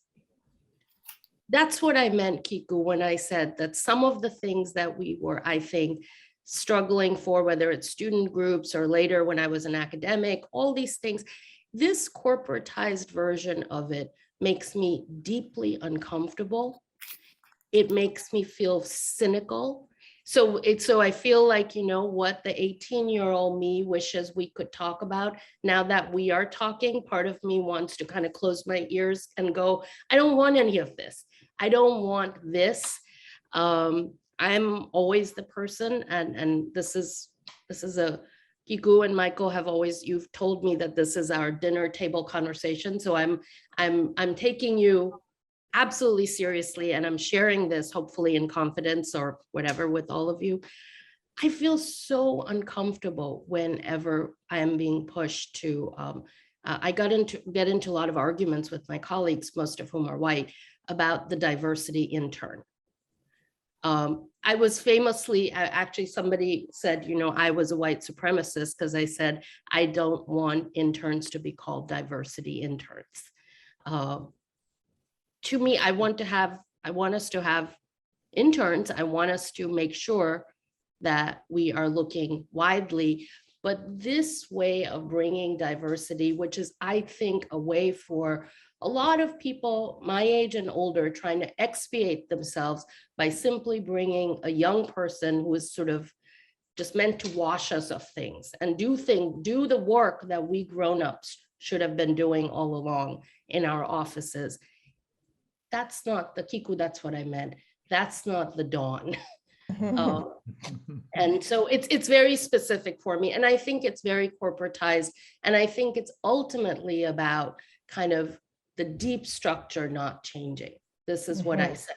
That's what I meant, Kiku, when I said that some of the things that we were, I think, struggling for, whether it's student groups or later when I was an academic, all these things, this corporatized version of it makes me deeply uncomfortable. It makes me feel cynical. So I feel like, you know what, the 18-year-old me wishes we could talk about. Now that we are talking, part of me wants to kind of close my ears and go, I don't want any of this. I don't want this. I'm always the person, and this is a, Kiku and Michael have always, you've told me that this is our dinner table conversation. So I'm taking you absolutely seriously, and I'm sharing this hopefully in confidence or whatever with all of you. I feel so uncomfortable whenever I am being pushed to, I get into a lot of arguments with my colleagues, most of whom are white, about the diversity intern. I was famously, actually somebody said, you know, I was a white supremacist because I said, I don't want interns to be called diversity interns. To me, I want us to have interns. I want us to make sure that we are looking widely, but this way of bringing diversity, which is, I think, a way for a lot of people my age and older trying to expiate themselves by simply bringing a young person who is sort of just meant to wash us of things and do the work that we grown-ups should have been doing all along in our offices. That's not the Kiku, that's what I meant. That's not the dawn. And so it's very specific for me. And I think it's very corporatized. And I think it's ultimately about kind of the deep structure not changing. This is what I said,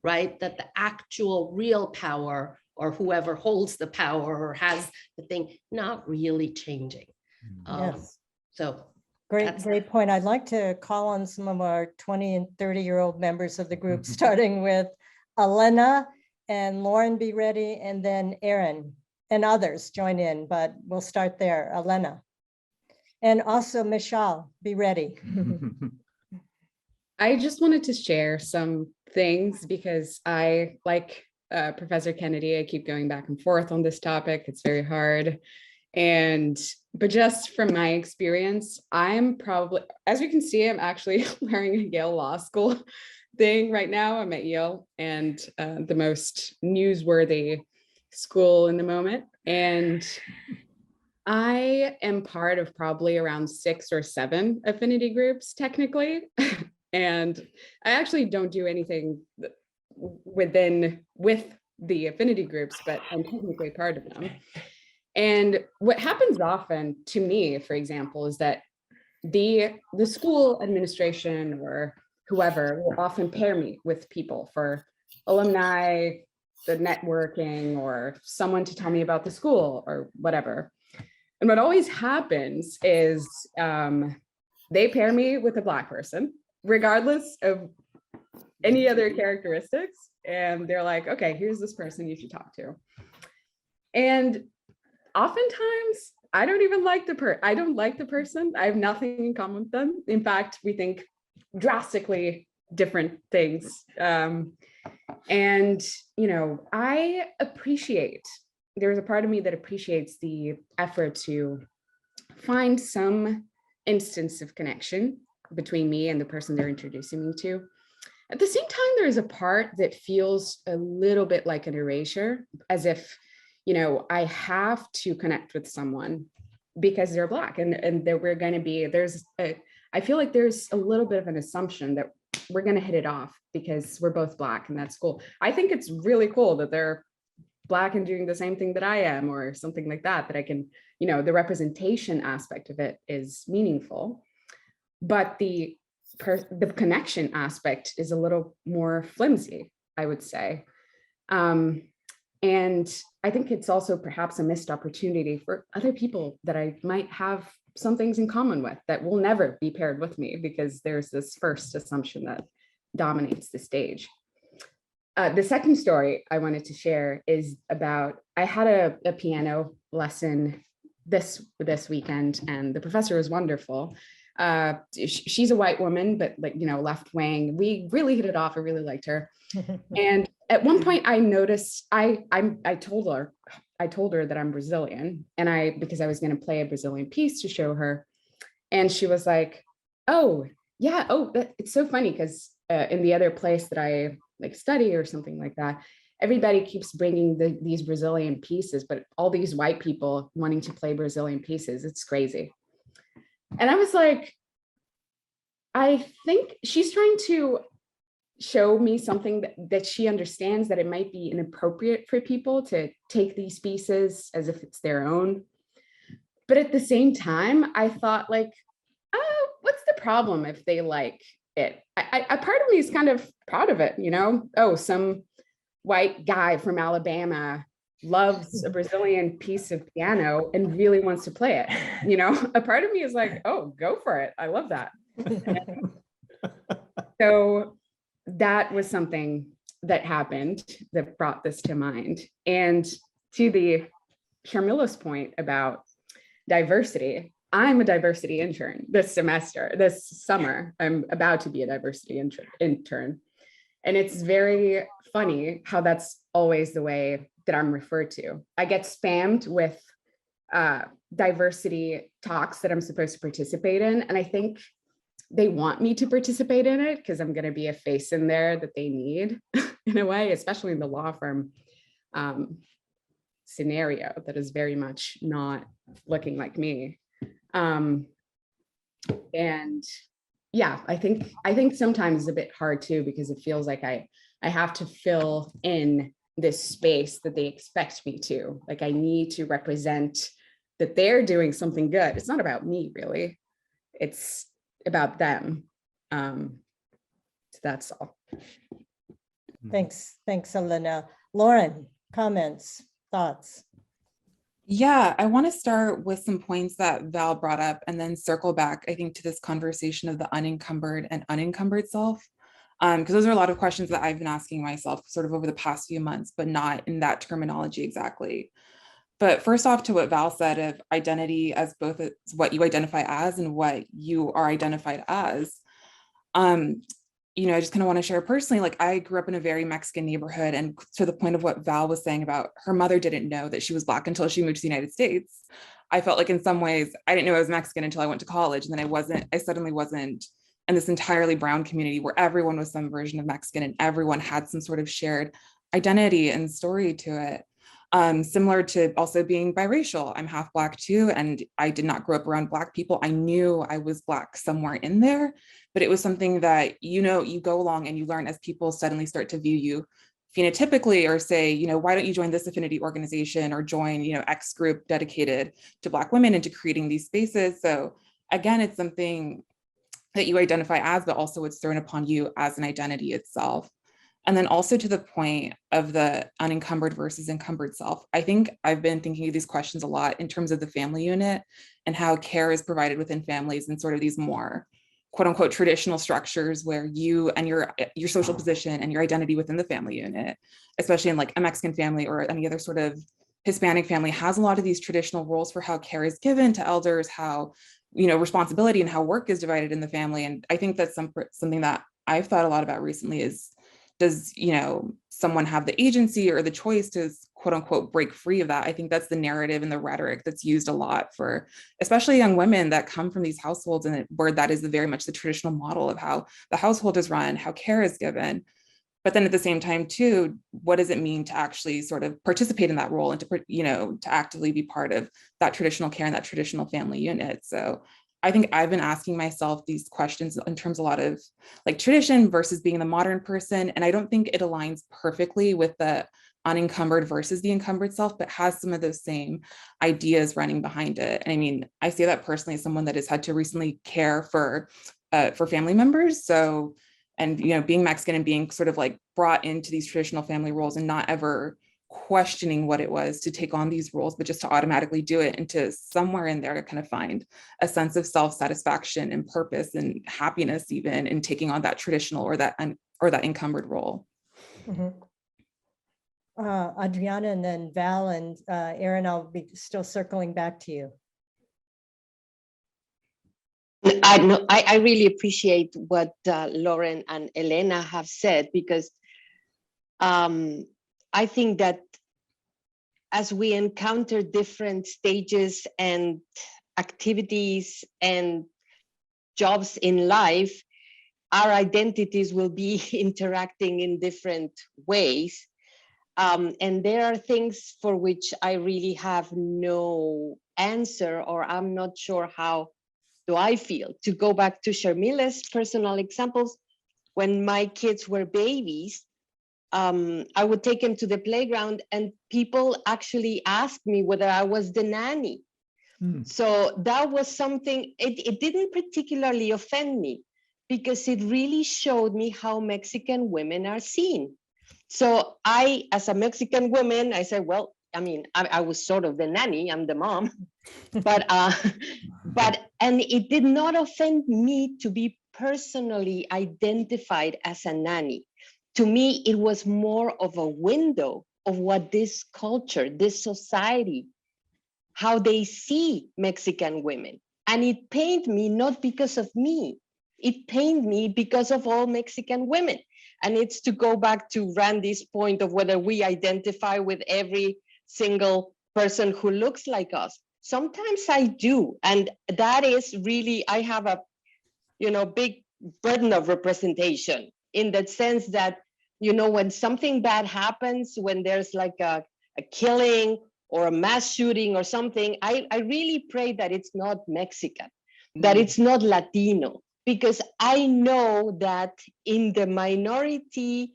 right? That the actual real power, or whoever holds the power or has the thing, not really changing. Yes. So great point. I'd like to call on some of our 20 and 30-year-old members of the group, starting with Elena and Lauren, be ready, and then Aaron and others join in, but we'll start there. Elena. And also Michelle, be ready. I just wanted to share some things because I, like Professor Kennedy, I keep going back and forth on this topic. It's very hard. But just from my experience, I'm probably, as you can see, I'm actually wearing a Yale Law School thing right now. I'm at Yale, and the most newsworthy school in the moment. And I am part of probably around 6 or 7 affinity groups, technically. And I actually don't do anything with the affinity groups, but I'm technically part of them. And what happens often to me, for example, is that the school administration or whoever will often pair me with people for alumni, the networking, or someone to tell me about the school or whatever. And what always happens is they pair me with a Black person, regardless of any other characteristics. And they're like, okay, here's this person you should talk to. And oftentimes I don't even like I don't like the person. I have nothing in common with them. In fact, we think drastically different things. And, you know, I appreciate, there's a part of me that appreciates the effort to find some instance of connection between me and the person they're introducing me to. At the same time, there's a part that feels a little bit like an erasure, as if, you know, I have to connect with someone because they're Black, and that we're going to be, I feel like there's a little bit of an assumption that we're going to hit it off because we're both Black, and that's cool. I think it's really cool that they're Black and doing the same thing that I am, or something like that, that I can, you know, the representation aspect of it is meaningful. But the connection aspect is a little more flimsy, I would say. And I think it's also perhaps a missed opportunity for other people that I might have some things in common with that will never be paired with me, because there's this first assumption that dominates the stage. The second story I wanted to share is about, I had a piano lesson this weekend, and the professor was wonderful. She's a white woman, but like, you know, left wing. We really hit it off. I really liked her. And at one point I noticed, I told her that I'm Brazilian, and because I was going to play a Brazilian piece to show her. And she was like, oh yeah, it's so funny, because in the other place that I like study or something like that, everybody keeps bringing these Brazilian pieces, but all these white people wanting to play Brazilian pieces, it's crazy. And I was like, I think she's trying to show me something that she understands, that it might be inappropriate for people to take these pieces as if it's their own. But at the same time, I thought like, oh, what's the problem if they like it? A part of me is kind of proud of it, you know? Oh, some white guy from Alabama loves a Brazilian piece of piano and really wants to play it, you know? A part of me is like, oh, go for it. I love that. So that was something that happened that brought this to mind. And to the Sharmila's point about diversity, I'm a diversity intern this summer. I'm about to be a diversity intern. And it's very funny how that's always the way that I'm referred to. I get spammed with diversity talks that I'm supposed to participate in. And I think they want me to participate in it because I'm going to be a face in there that they need in a way, especially in the law firm scenario that is very much not looking like me. And yeah, I think sometimes it's a bit hard too, because it feels like I have to fill in this space that they expect me to. Like I need to represent that they're doing something good. It's not about me really. It's about them. So that's all. Thanks, Elena. Lauren, comments, thoughts? Yeah, I want to start with some points that Val brought up and then circle back, I think, to this conversation of the unencumbered and unencumbered self. Because those are a lot of questions that I've been asking myself sort of over the past few months, but not in that terminology exactly. But first off, to what Val said of identity as both as what you identify as and what you are identified as. You know, I just kind of want to share personally, like I grew up in a very Mexican neighborhood, and to the point of what Val was saying about her mother didn't know that she was Black until she moved to the United States. I felt like in some ways, I didn't know I was Mexican until I went to college. And then I suddenly wasn't in this entirely brown community where everyone was some version of Mexican and everyone had some sort of shared identity and story to it. Similar to also being biracial, I'm half Black too, and I did not grow up around Black people. I knew I was Black somewhere in there, but it was something that, you know, you go along and you learn as people suddenly start to view you phenotypically, or say, you know, why don't you join this affinity organization or join, you know, X group dedicated to Black women and to creating these spaces. So again, it's something that you identify as, but also it's thrown upon you as an identity itself. And then also to the point of the unencumbered versus encumbered self, I think I've been thinking of these questions a lot in terms of the family unit and how care is provided within families and sort of these more quote unquote traditional structures where you and your social position and your identity within the family unit, especially in like a Mexican family or any other sort of Hispanic family, has a lot of these traditional roles for how care is given to elders, how, you know, responsibility and how work is divided in the family. And I think that's something that I've thought a lot about recently is, does, you know, someone have the agency or the choice to quote unquote break free of that? I think that's the narrative and the rhetoric that's used a lot for especially young women that come from these households, and where that is very much the traditional model of how the household is run, how care is given. But then at the same time too, what does it mean to actually sort of participate in that role and to, you know, to actively be part of that traditional care and that traditional family unit? So I think I've been asking myself these questions in terms of a lot of like tradition versus being the modern person. And I don't think it aligns perfectly with the unencumbered versus the encumbered self, but has some of those same ideas running behind it. And I mean, I say that personally as someone that has had to recently care for family members. So, and, you know, being Mexican and being sort of like brought into these traditional family roles and not ever questioning what it was to take on these roles, but just to automatically do it, and to somewhere in there to kind of find a sense of self-satisfaction and purpose and happiness even in taking on that traditional or that encumbered role. Mhm. Adriana, and then Val and Erin, I'll be still circling back to you. I really appreciate what Lauren and Elena have said, because I think that as we encounter different stages and activities and jobs in life, our identities will be interacting in different ways. And there are things for which I really have no answer, or I'm not sure how do I feel. To go back to Sharmila's personal examples, when my kids were babies, I would take them to the playground and people actually asked me whether I was the nanny. So that was something, it didn't particularly offend me, because it really showed me how Mexican women are seen. So I, as a Mexican woman, I said, well, I mean, I was sort of the nanny, I'm the mom, but and it did not offend me to be personally identified as a nanny. To me, it was more of a window of what this culture, this society, how they see Mexican women. And it pained me not because of me, it pained me because of all Mexican women. And it's to go back to Randy's point of whether we identify with every single person who looks like us. Sometimes I do. And that is really, I have a, big burden of representation, in that sense that, when something bad happens, when there's like a killing or a mass shooting or something, I really pray that it's not Mexican, that it's not Latino, because I know that in the minority,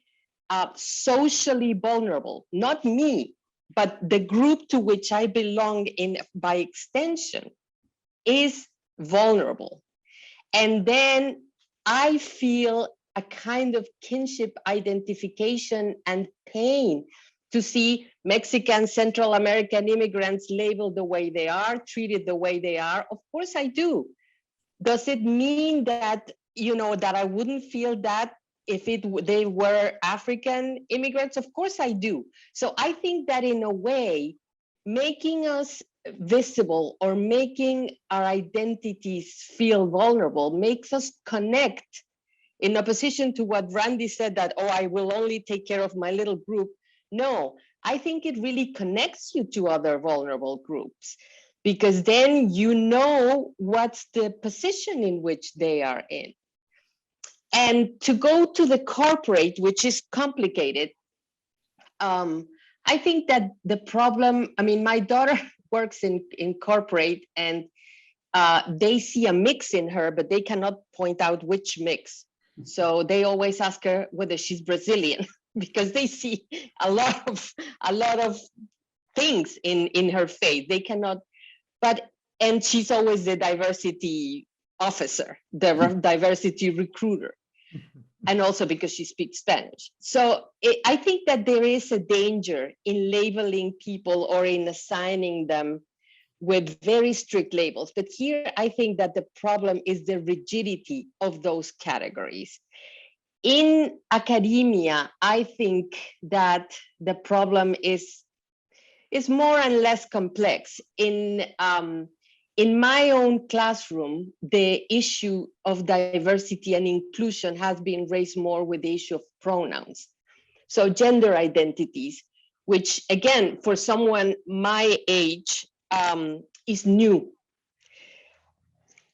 socially vulnerable, not me, but the group to which I belong in by extension is vulnerable. And then I feel a kind of kinship identification and pain to see Mexican, Central American immigrants labeled the way they are, treated the way they are. Of course I do. Does it mean that, that I wouldn't feel that if they were African immigrants? Of course I do. So I think that in a way, making us visible or making our identities feel vulnerable makes us connect, in opposition to what Randy said, that, oh, I will only take care of my little group. No, I think it really connects you to other vulnerable groups, because then you know what's the position in which they are in. And to go to the corporate, which is complicated, I think that the problem, I mean, my daughter works in corporate, and they see a mix in her, but they cannot point out which mix. So they always ask her whether she's Brazilian, because they see a lot of things in her face. They cannot, and she's always the diversity officer, the diversity recruiter, and also because she speaks Spanish. So I think that there is a danger in labeling people or in assigning them with very strict labels. But here, I think that the problem is the rigidity of those categories. In academia, I think that the problem is more and less complex. In my own classroom, the issue of diversity and inclusion has been raised more with the issue of pronouns. So gender identities, which again, for someone my age, is new.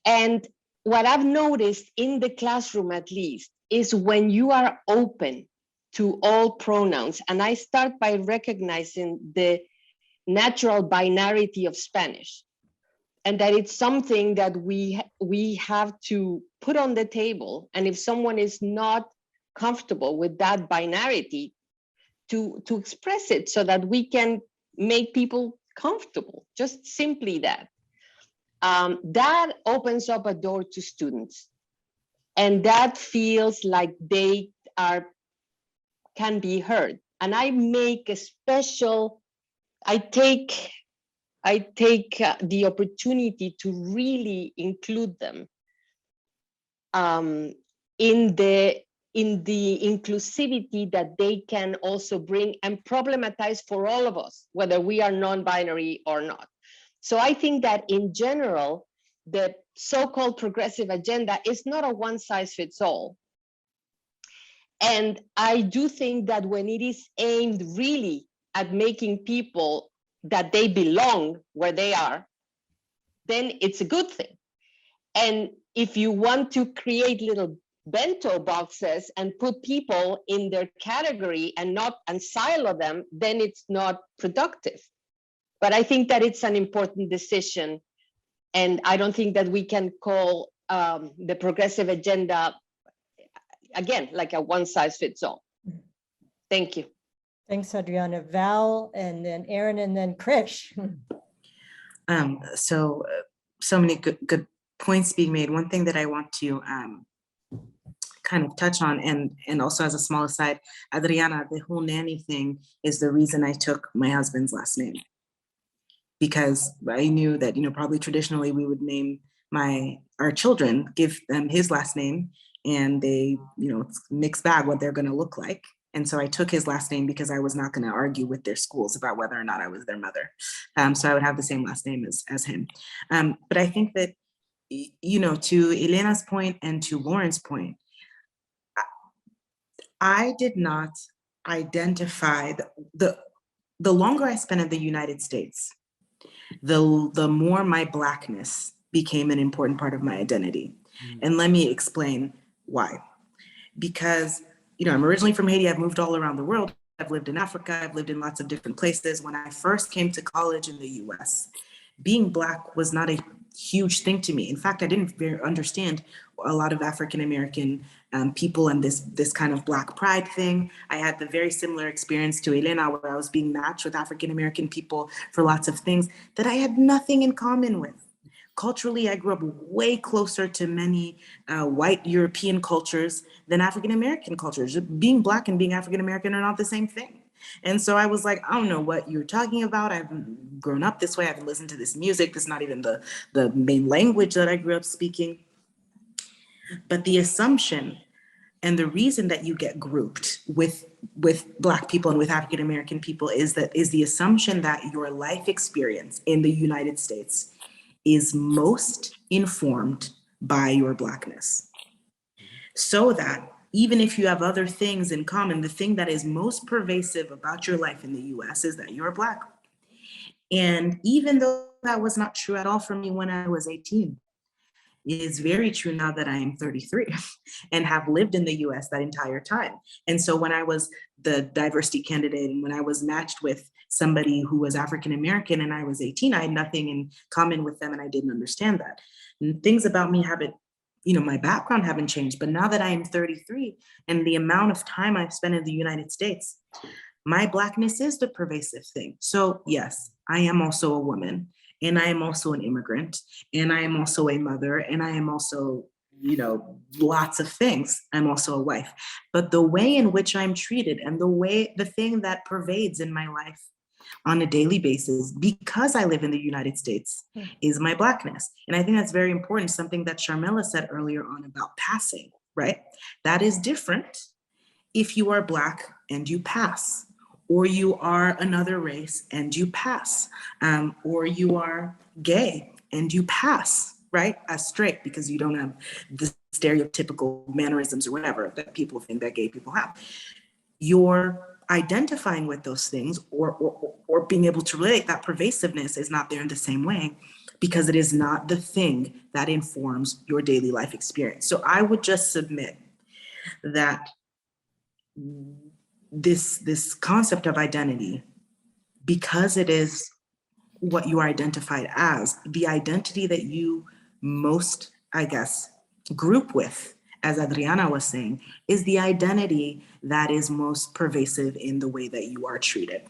And what I've noticed in the classroom, at least, is when you are open to all pronouns, and I start by recognizing the natural binarity of Spanish, and that it's something that we have to put on the table. And if someone is not comfortable with that binarity, to express it so that we can make people comfortable, just simply that. That opens up a door to students, and that feels like they can be heard. and I make a special, I take the opportunity to really include them in the inclusivity that they can also bring and problematize for all of us, whether we are non-binary or not. So I think that in general, the so-called progressive agenda is not a one-size-fits-all. And I do think that when it is aimed really at making people that they belong where they are, then it's a good thing. And if you want to create little bento boxes and put people in their category and silo them, then it's not productive. But I think that it's an important decision. And I don't think that we can call the progressive agenda, again, like a one-size-fits-all. Thank you. Thanks, Adriana. Val, and then Aaron, and then Krish. So many good points being made. One thing that I want to kind of touch on, and also as a small aside, Adriana, the whole nanny thing is the reason I took my husband's last name, because I knew that, probably traditionally we would name our children, give them his last name, and they, it's mixed bag what they're going to look like. And so I took his last name because I was not going to argue with their schools about whether or not I was their mother. So I would have the same last name as him. But I think that, to Elena's point and to Lauren's point, I did not identify the longer I spent in the United States, the more my Blackness became an important part of my identity. And let me explain why. Because, I'm originally from Haiti. I've moved all around the world. I've lived in Africa. I've lived in lots of different places. When I first came to college in the US, being Black was not a huge thing to me. In fact, I didn't understand a lot of African-American people and this kind of Black pride thing. I had the very similar experience to Elena, where I was being matched with African-American people for lots of things that I had nothing in common with. Culturally, I grew up way closer to many white European cultures than African-American cultures. Being Black and being African-American are not the same thing. And so I was like, I don't know what you're talking about. I haven't grown up this way. I haven't listened to this music. This is not even the main language that I grew up speaking. But the assumption and the reason that you get grouped with Black people and with African-American people is the assumption that your life experience in the United States is most informed by your Blackness. So that even if you have other things in common, the thing that is most pervasive about your life in the US is that you're Black. And even though that was not true at all for me when I was 18, it is very true now that I am 33 and have lived in the US that entire time. And so when I was the diversity candidate and when I was matched with somebody who was African-American and I was 18, I had nothing in common with them and I didn't understand that. And things about me haven't, my background haven't changed, but now that I am 33 and the amount of time I've spent in the United States, my Blackness is the pervasive thing. So yes, I am also a woman and I am also an immigrant and I am also a mother and I am also, lots of things. I'm also a wife, but the way in which I'm treated and the thing that pervades in my life on a daily basis, because I live in the United States, is my Blackness. And I think that's very important, something that Sharmila said earlier on about passing, right? That is different if you are Black and you pass, or you are another race and you pass, or you are gay and you pass, right? As straight, because you don't have the stereotypical mannerisms or whatever that people think that gay people have. You're identifying with those things or being able to relate, that pervasiveness is not there in the same way because it is not the thing that informs your daily life experience. So I would just submit that this concept of identity, because it is what you are identified as, the identity that you most, I guess, group with, as Adriana was saying, is the identity that is most pervasive in the way that you are treated.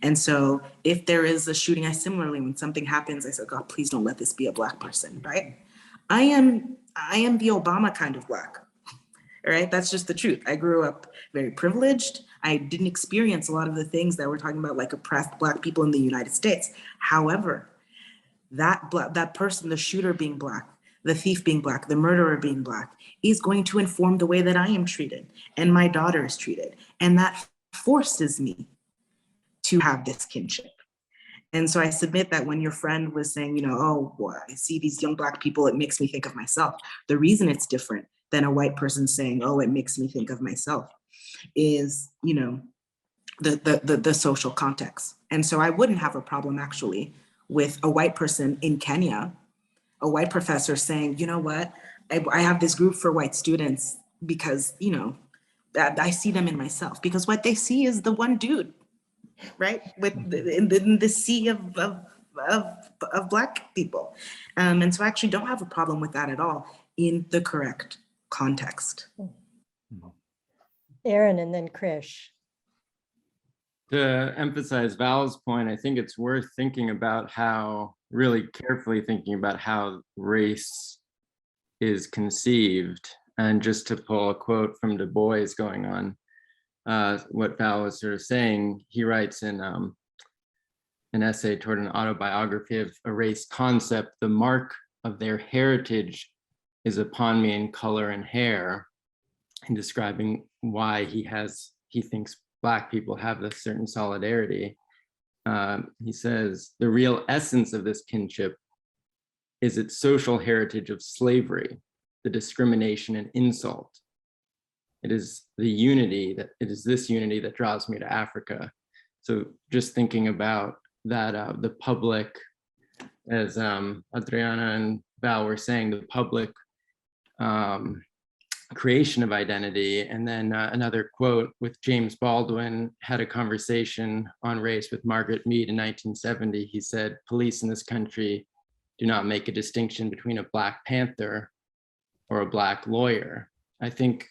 And so if there is a shooting, similarly, when something happens, I say, God, please don't let this be a Black person, right? I am the Obama kind of Black, right? That's just the truth. I grew up very privileged. I didn't experience a lot of the things that we're talking about, like oppressed Black people in the United States. However, that person, the shooter being Black, the thief being Black, the murderer being Black, is going to inform the way that I am treated and my daughter is treated. And that forces me to have this kinship. And so I submit that when your friend was saying, oh, boy, I see these young Black people, it makes me think of myself. The reason it's different than a white person saying, oh, it makes me think of myself is, the social context. And so I wouldn't have a problem actually with a white person in Kenya, a white professor saying, you know what, I have this group for white students because, I see them in myself, because what they see is the one dude, right? In the sea of Black people. And so I actually don't have a problem with that at all in the correct context. Aaron and then Krish. To emphasize Val's point, I think it's worth thinking about really carefully thinking about how race is conceived. And just to pull a quote from Du Bois going on, what Val was sort of saying, he writes in an essay toward an autobiography of a race concept, the mark of their heritage is upon me in color and hair, and describing why he thinks Black people have this certain solidarity. He says, the real essence of this kinship is its social heritage of slavery, the discrimination and insult. It is this unity that draws me to Africa. So just thinking about that, the public, as Adriana and Val were saying, the public creation of identity. And then another quote with James Baldwin had a conversation on race with Margaret Mead in 1970. He said, police in this country do not make a distinction between a Black Panther or a Black lawyer. I think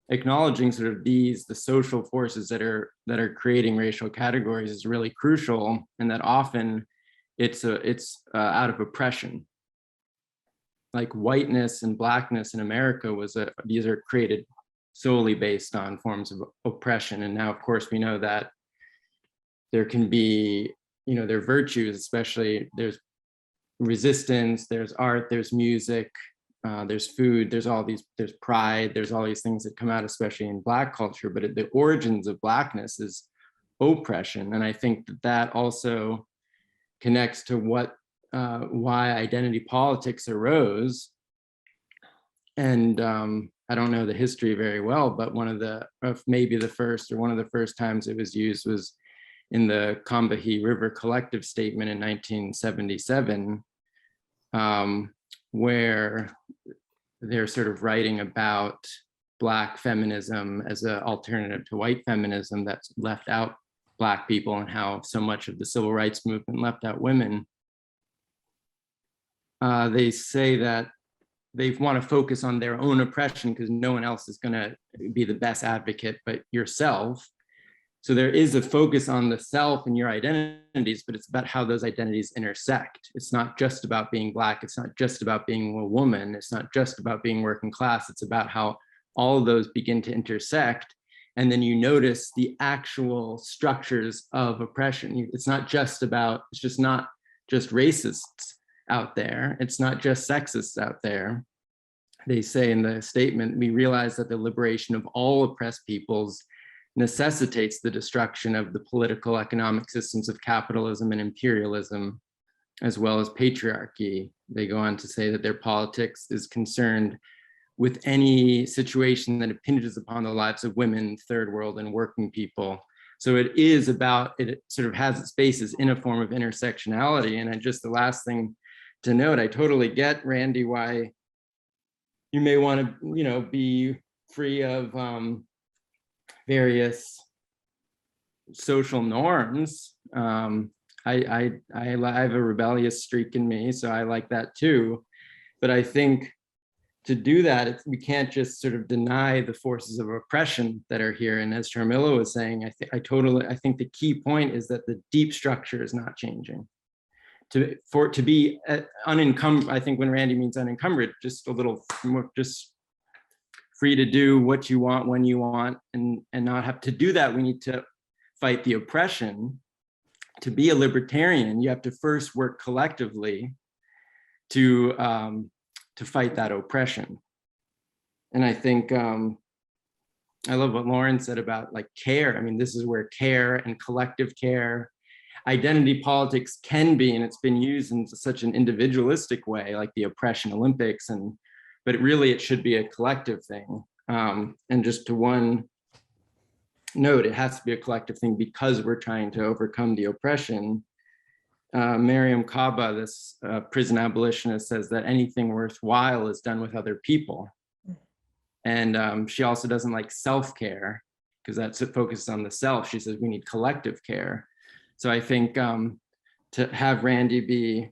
acknowledging sort of the social forces that are creating racial categories is really crucial, and that often it's out of oppression. Like whiteness and Blackness in America these are created solely based on forms of oppression. And now, of course, we know that there can be, there are virtues, especially there's resistance, there's art, there's music, there's food, there's pride, there's all these things that come out, especially in Black culture. But the origins of Blackness is oppression. And I think that also connects to why identity politics arose. And I don't know the history very well, but one of the first times it was used was in the Combahee River Collective Statement in 1977, where they're sort of writing about Black feminism as an alternative to white feminism that's left out Black people, and how so much of the civil rights movement left out women. They say that they want to focus on their own oppression because no one else is going to be the best advocate but yourself. So there is a focus on the self and your identities, but it's about how those identities intersect. It's not just about being Black. It's not just about being a woman. It's not just about being working class. It's about how all of those begin to intersect. And then you notice the actual structures of oppression. It's not just racists out there. It's not just sexists out there. They say in the statement, we realize that the liberation of all oppressed peoples necessitates the destruction of the political economic systems of capitalism and imperialism, as well as patriarchy. They go on to say that their politics is concerned with any situation that impinges upon the lives of women, third world, and working people. So it sort of has its basis in a form of intersectionality. And just the last thing to note, I totally get, Randy, why you may want to, be free of various social norms. I have a rebellious streak in me, so I like that too. But I think to do that, we can't just sort of deny the forces of oppression that are here. And as Sharmila was saying, I think the key point is that the deep structure is not changing. To be unencumbered, I think when Randy means unencumbered, just a little more, just free to do what you want when you want, and not have to do that. We need to fight the oppression. To be a libertarian, you have to first work collectively to fight that oppression. And I think I love what Lauren said about like care. I mean, this is where care and collective care, identity politics can be, and it's been used in such an individualistic way, like the oppression Olympics, but really it should be a collective thing. And just to one note, it has to be a collective thing because we're trying to overcome the oppression. Mariam Kaba, this prison abolitionist, says that anything worthwhile is done with other people. And she also doesn't like self-care because that's it focuses on the self. She says we need collective care. So I think to have Randy be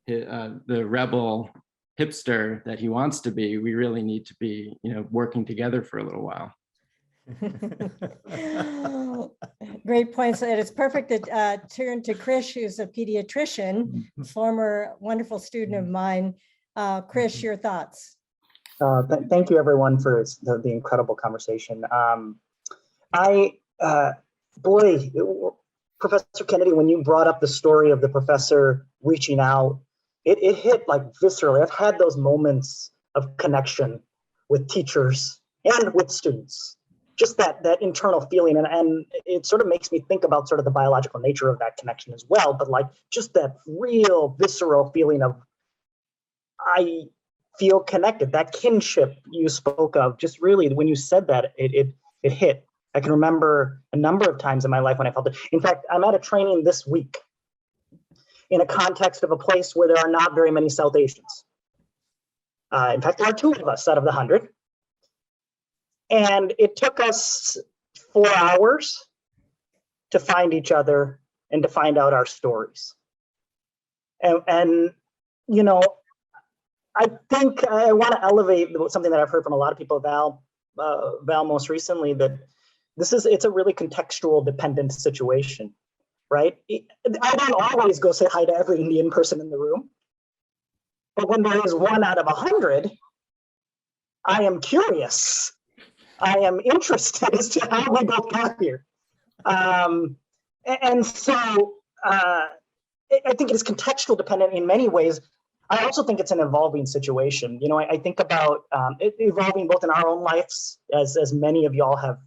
the rebel hipster that he wants to be, we really need to be, working together for a little while. Great points. And it's perfect to turn to Krish, who's a pediatrician, former wonderful student of mine. Krish, your thoughts? Thank you, everyone, for the incredible conversation. Professor Kennedy, when you brought up the story of the professor reaching out, it hit like viscerally. I've had those moments of connection with teachers and with students. Just that internal feeling, and it sort of makes me think about sort of the biological nature of that connection as well, but like just that real visceral feeling of I feel connected, that kinship you spoke of, just really when you said that, it hit. I can remember a number of times in my life when I felt it. In fact, I'm at a training this week in a context of a place where there are not very many South Asians. In fact, there are 2 of us out of the 100. And it took us 4 hours to find each other and to find out our stories. And I think I want to elevate something that I've heard from a lot of people, Val most recently, that it's a really contextual dependent situation, right? I don't always go say hi to every Indian person in the room, but when there is 1 out of 100, I am curious. I am interested as to how we both got here. And so I think it is contextual dependent in many ways. I also think it's an evolving situation. I think about it evolving both in our own lives, as many of y'all have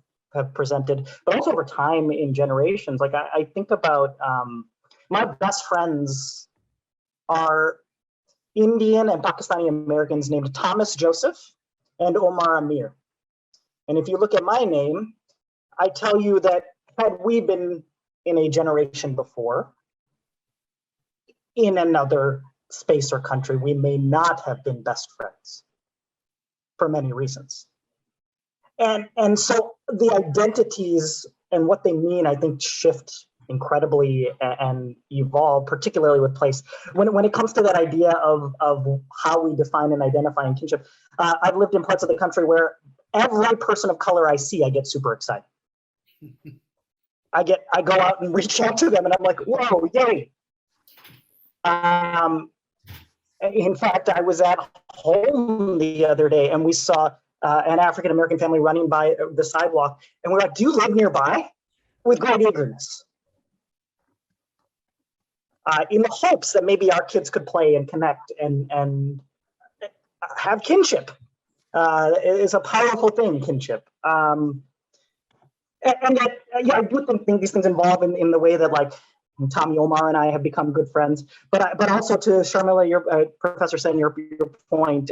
presented, but also over time in generations. Like I think about my best friends are Indian and Pakistani Americans named Thomas Joseph and Omar Amir. And if you look at my name, I tell you that had we been in a generation before, in another space or country, we may not have been best friends for many reasons. And so the identities and what they mean, I think, shift incredibly and evolve, particularly with place. When it comes to that idea of how we define and identify in kinship, I've lived in parts of the country where every person of color I see, I get super excited. I go out and reach out to them and I'm like, whoa, yay. In fact, I was at home the other day and we saw an African-American family running by the sidewalk and we're like, do you live nearby? With great eagerness. In the hopes that maybe our kids could play and connect and have kinship. It's a powerful thing, kinship. And yet, I do think these things involve in the way that like Tommy Omar and I have become good friends. But also to Sharmila, Professor Sen, your point,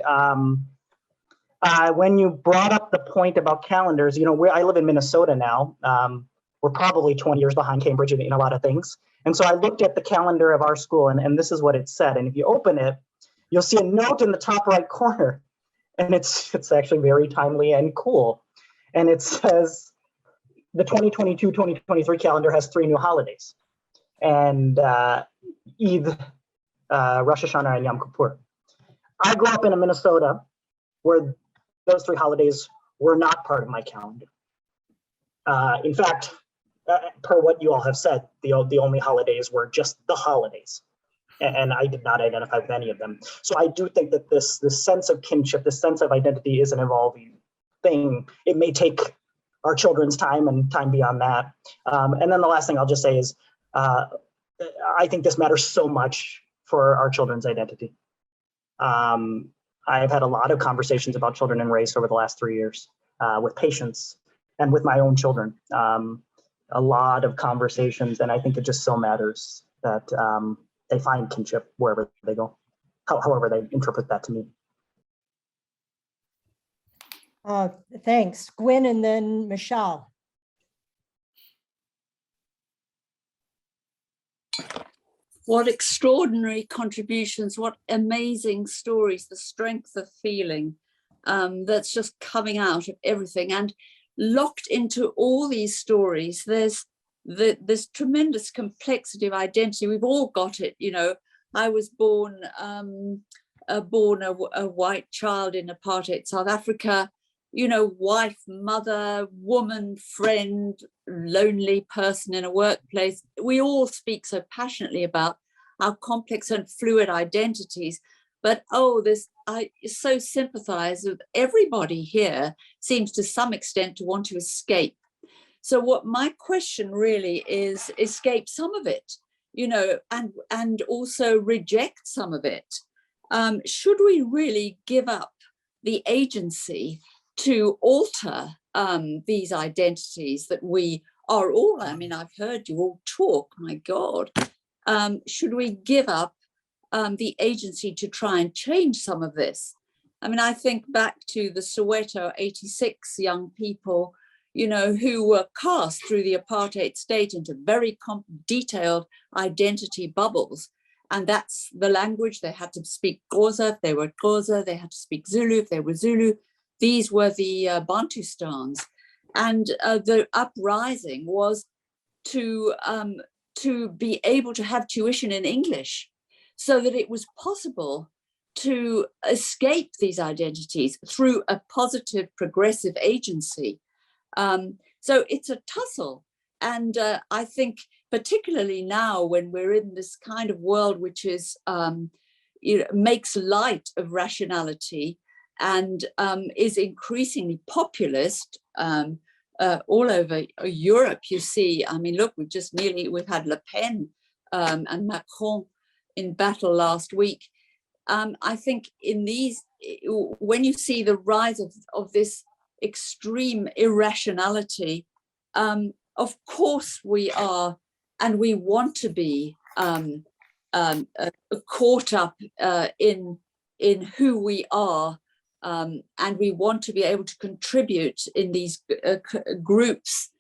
when you brought up the point about calendars, I live in Minnesota now. We're probably 20 years behind Cambridge in a lot of things. And so I looked at the calendar of our school and this is what it said. And if you open it, you'll see a note in the top right corner. And it's actually very timely and cool. And it says the 2022-2023 calendar has 3 new holidays. And Eid, Rosh Hashanah, and Yom Kippur. I grew up in Minnesota where those 3 holidays were not part of my calendar. In fact, per what you all have said, the only holidays were just the holidays. And I did not identify with any of them. So I do think that this sense of kinship, this sense of identity is an evolving thing. It may take our children's time and time beyond that. And then the last thing I'll just say is, I think this matters so much for our children's identity. I've had a lot of conversations about children and race over the last 3 years with patients and with my own children. A lot of conversations, and I think it just so matters that they find kinship wherever they go, however they interpret that to me. Thanks, Gwen, and then Michelle. What extraordinary contributions, what amazing stories, the strength of feeling that's just coming out of everything. And locked into all these stories, there's this tremendous complexity of identity. We've all got it, you know. I was born a white child in apartheid South Africa, you know, wife, mother, woman, friend, lonely person in a workplace. We all speak so passionately about our complex and fluid identities, but I so sympathize with everybody here seems to some extent to want to escape. So what my question really is, escape some of it, you know, and also reject some of it. Should we really give up the agency to alter these identities that we are all? I mean, I've heard you all talk, my God. Should we give up the agency to try and change some of this? I mean, I think back to the Soweto 86 young people, you know, who were cast through the apartheid state into very detailed identity bubbles. And that's the language. They had to speak Xhosa if they were Xhosa. They had to speak Zulu if they were Zulu. These were the Bantustans. And the uprising was to be able to have tuition in English so that it was possible to escape these identities through a positive, progressive agency. So it's a tussle. And I think particularly now when we're in this kind of world which is, you know, makes light of rationality and is increasingly populist all over Europe, you see. I mean, look, we've had Le Pen and Macron in battle last week. I think when you see the rise of this extreme irrationality, of course we are, and we want to be caught up in who we are, and we want to be able to contribute in these groups.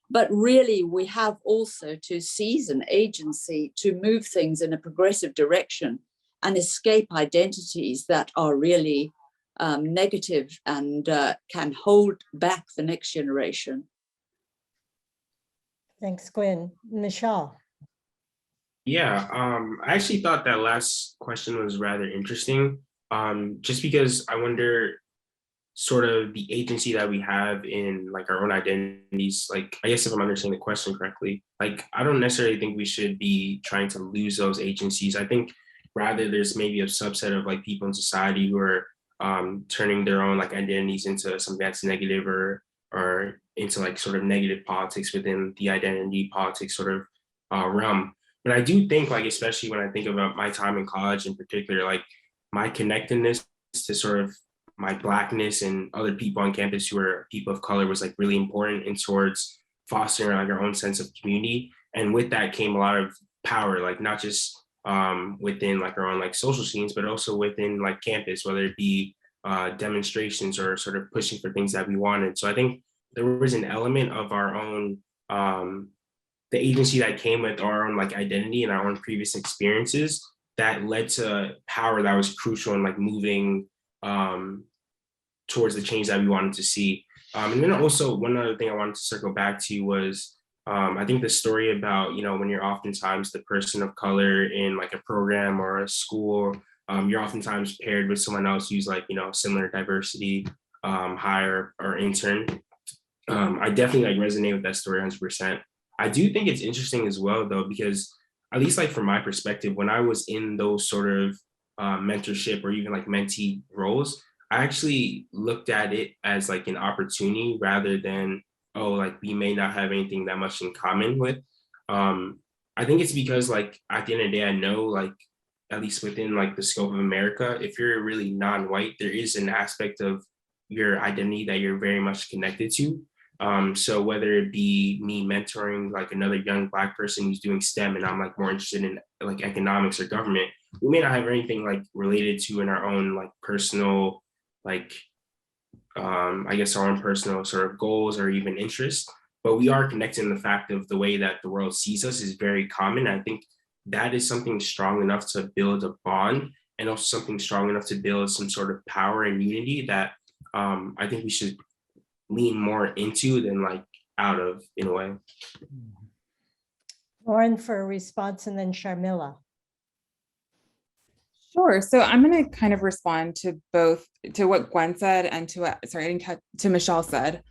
But really, we have also to seize an agency to move things in a progressive direction and escape identities that are really negative and can hold back the next generation. Thanks, Gwen. Michelle. Yeah, I actually thought that last question was rather interesting, just because I wonder sort of the agency that we have in like our own identities. Like, I guess if I'm understanding the question correctly, like, I don't necessarily think we should be trying to lose those agencies. I think rather there's maybe a subset of like people in society who are turning their own like identities into something that's negative or into like sort of negative politics within the identity politics sort of realm. But I do think, like, especially when I think about my time in college in particular, like my connectedness to sort of my Blackness and other people on campus who are people of color was like really important in towards fostering like our own sense of community. And with that came a lot of power, like not just within like our own like social scenes, but also within like campus, whether it be demonstrations or sort of pushing for things that we wanted. So I think there was an element of our own, the agency that came with our own like identity and our own previous experiences that led to power that was crucial in like moving towards the change that we wanted to see. And then also one other thing I wanted to circle back to was, I think the story about, you know, when you're oftentimes the person of color in like a program or a school, you're oftentimes paired with someone else who's like, you know, similar diversity, hire or intern. I definitely like resonate with that story 100%. I do think it's interesting as well though, because at least like from my perspective, when I was in those sort of mentorship or even like mentee roles, I actually looked at it as like an opportunity rather than, oh, like we may not have anything that much in common with. I think it's because like at the end of the day, I know like at least within like the scope of America, if you're really non-white, there is an aspect of your identity that you're very much connected to. So whether it be me mentoring like another young Black person who's doing STEM and I'm like more interested in like economics or government, we may not have anything like related to in our own like personal, like I guess our own personal sort of goals or even interests, but we are connected in the fact of the way that the world sees us is very common. I think that is something strong enough to build a bond and also something strong enough to build some sort of power and unity that I think we should lean more into than like out of, in a way. Lauren for a response, and then Sharmila. Sure. So I'm going to kind of respond to both, to what Gwen said and to what, sorry, I didn't catch, to Michelle said,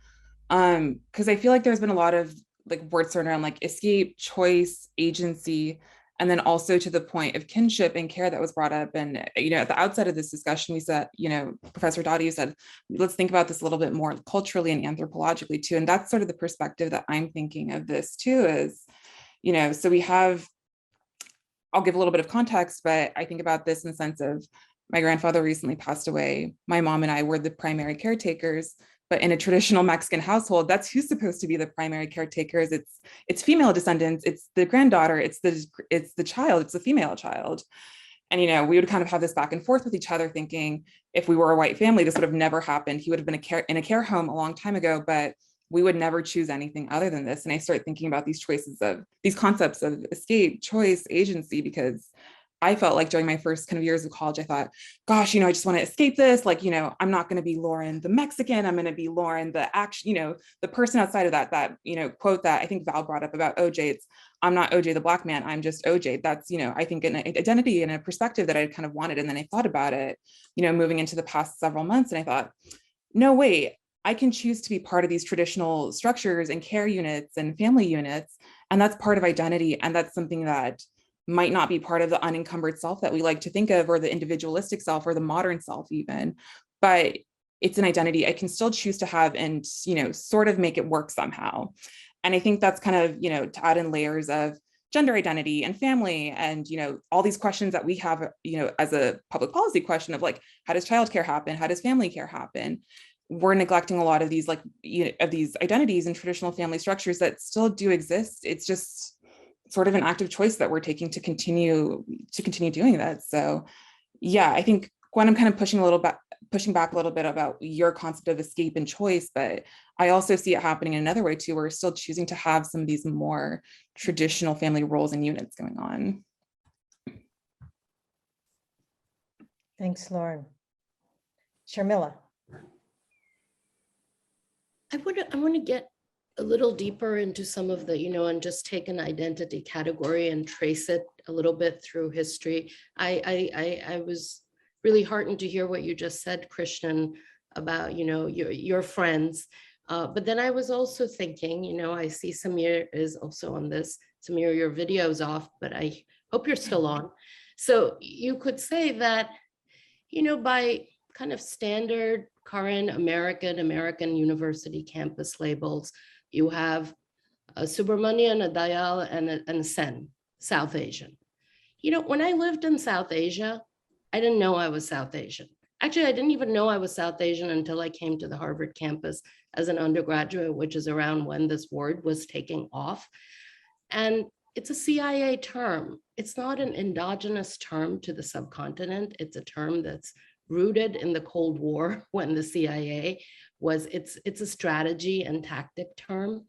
because I feel like there's been a lot of like words thrown around like escape, choice, agency, and then also to the point of kinship and care that was brought up. And, you know, at the outset of this discussion, we said, you know, Professor Dottie said, let's think about this a little bit more culturally and anthropologically too. And that's sort of the perspective that I'm thinking of this too is, you know, so we have, I'll give a little bit of context, but I think about this in the sense of my grandfather recently passed away. My mom and I were the primary caretakers, but in a traditional Mexican household, that's who's supposed to be the primary caretakers. It's female descendants, it's the granddaughter, it's the child, it's the female child. And, you know, we would kind of have this back and forth with each other thinking if we were a white family, this would have never happened. He would have been in a care home a long time ago, but we would never choose anything other than this. And I start thinking about these choices of these concepts of escape, choice, agency, because I felt like during my first kind of years of college, I thought, gosh, you know, I just want to escape this. Like, you know, I'm not going to be Lauren the Mexican. I'm going to be Lauren the action, you know, the person outside of that, you know, quote that I think Val brought up about OJ. It's, I'm not OJ the Black man. I'm just OJ. That's, you know, I think an identity and a perspective that I kind of wanted. And then I thought about it, you know, moving into the past several months. And I thought, no, wait, I can choose to be part of these traditional structures and care units and family units. And that's part of identity. And that's something that might not be part of the unencumbered self that we like to think of, or the individualistic self, or the modern self even, but it's an identity I can still choose to have and, you know, sort of make it work somehow. And I think that's kind of, you know, to add in layers of gender identity and family and, you know, all these questions that we have, you know, as a public policy question of like, how does childcare happen? How does family care happen? We're neglecting a lot of these, like, you know, of these identities and traditional family structures that still do exist. It's just sort of an active choice that we're taking to continue doing that. So yeah, I think Gwen, I'm kind of pushing back a little bit about your concept of escape and choice, but I also see it happening in another way too. We're still choosing to have some of these more traditional family roles and units going on. Thanks, Lauren. Sharmila. I want to get a little deeper into some of the, you know, and just take an identity category and trace it a little bit through history. I was really heartened to hear what you just said, Christian, about, you know, your friends. But then I was also thinking, you know, I see Samir is also on this. Samir, your video's off, but I hope you're still on. So you could say that, you know, by kind of standard current American university campus labels, you have a Subramanian, a Dayal, and a Sen, South Asian. You know, when I lived in South Asia, I didn't know I was South Asian. Actually, I didn't even know I was South Asian until I came to the Harvard campus as an undergraduate, which is around when this word was taking off. And it's a CIA term. It's not an endogenous term to the subcontinent. It's a term that's rooted in the Cold War when the CIA was, it's a strategy and tactic term.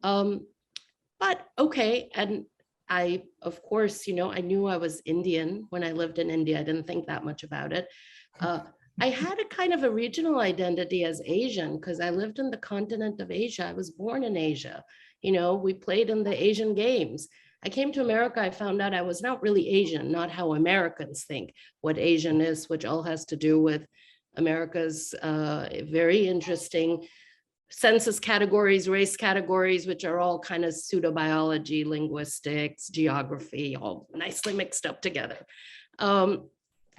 But okay, and I, of course, you know, I knew I was Indian when I lived in India. I didn't think that much about it. I had a kind of a regional identity as Asian because I lived in the continent of Asia. I was born in Asia. You know, we played in the Asian games. I came to America, I found out I was not really Asian, not how Americans think what Asian is, which all has to do with America's very interesting census categories, race categories, which are all kind of pseudobiology, linguistics, geography, all nicely mixed up together.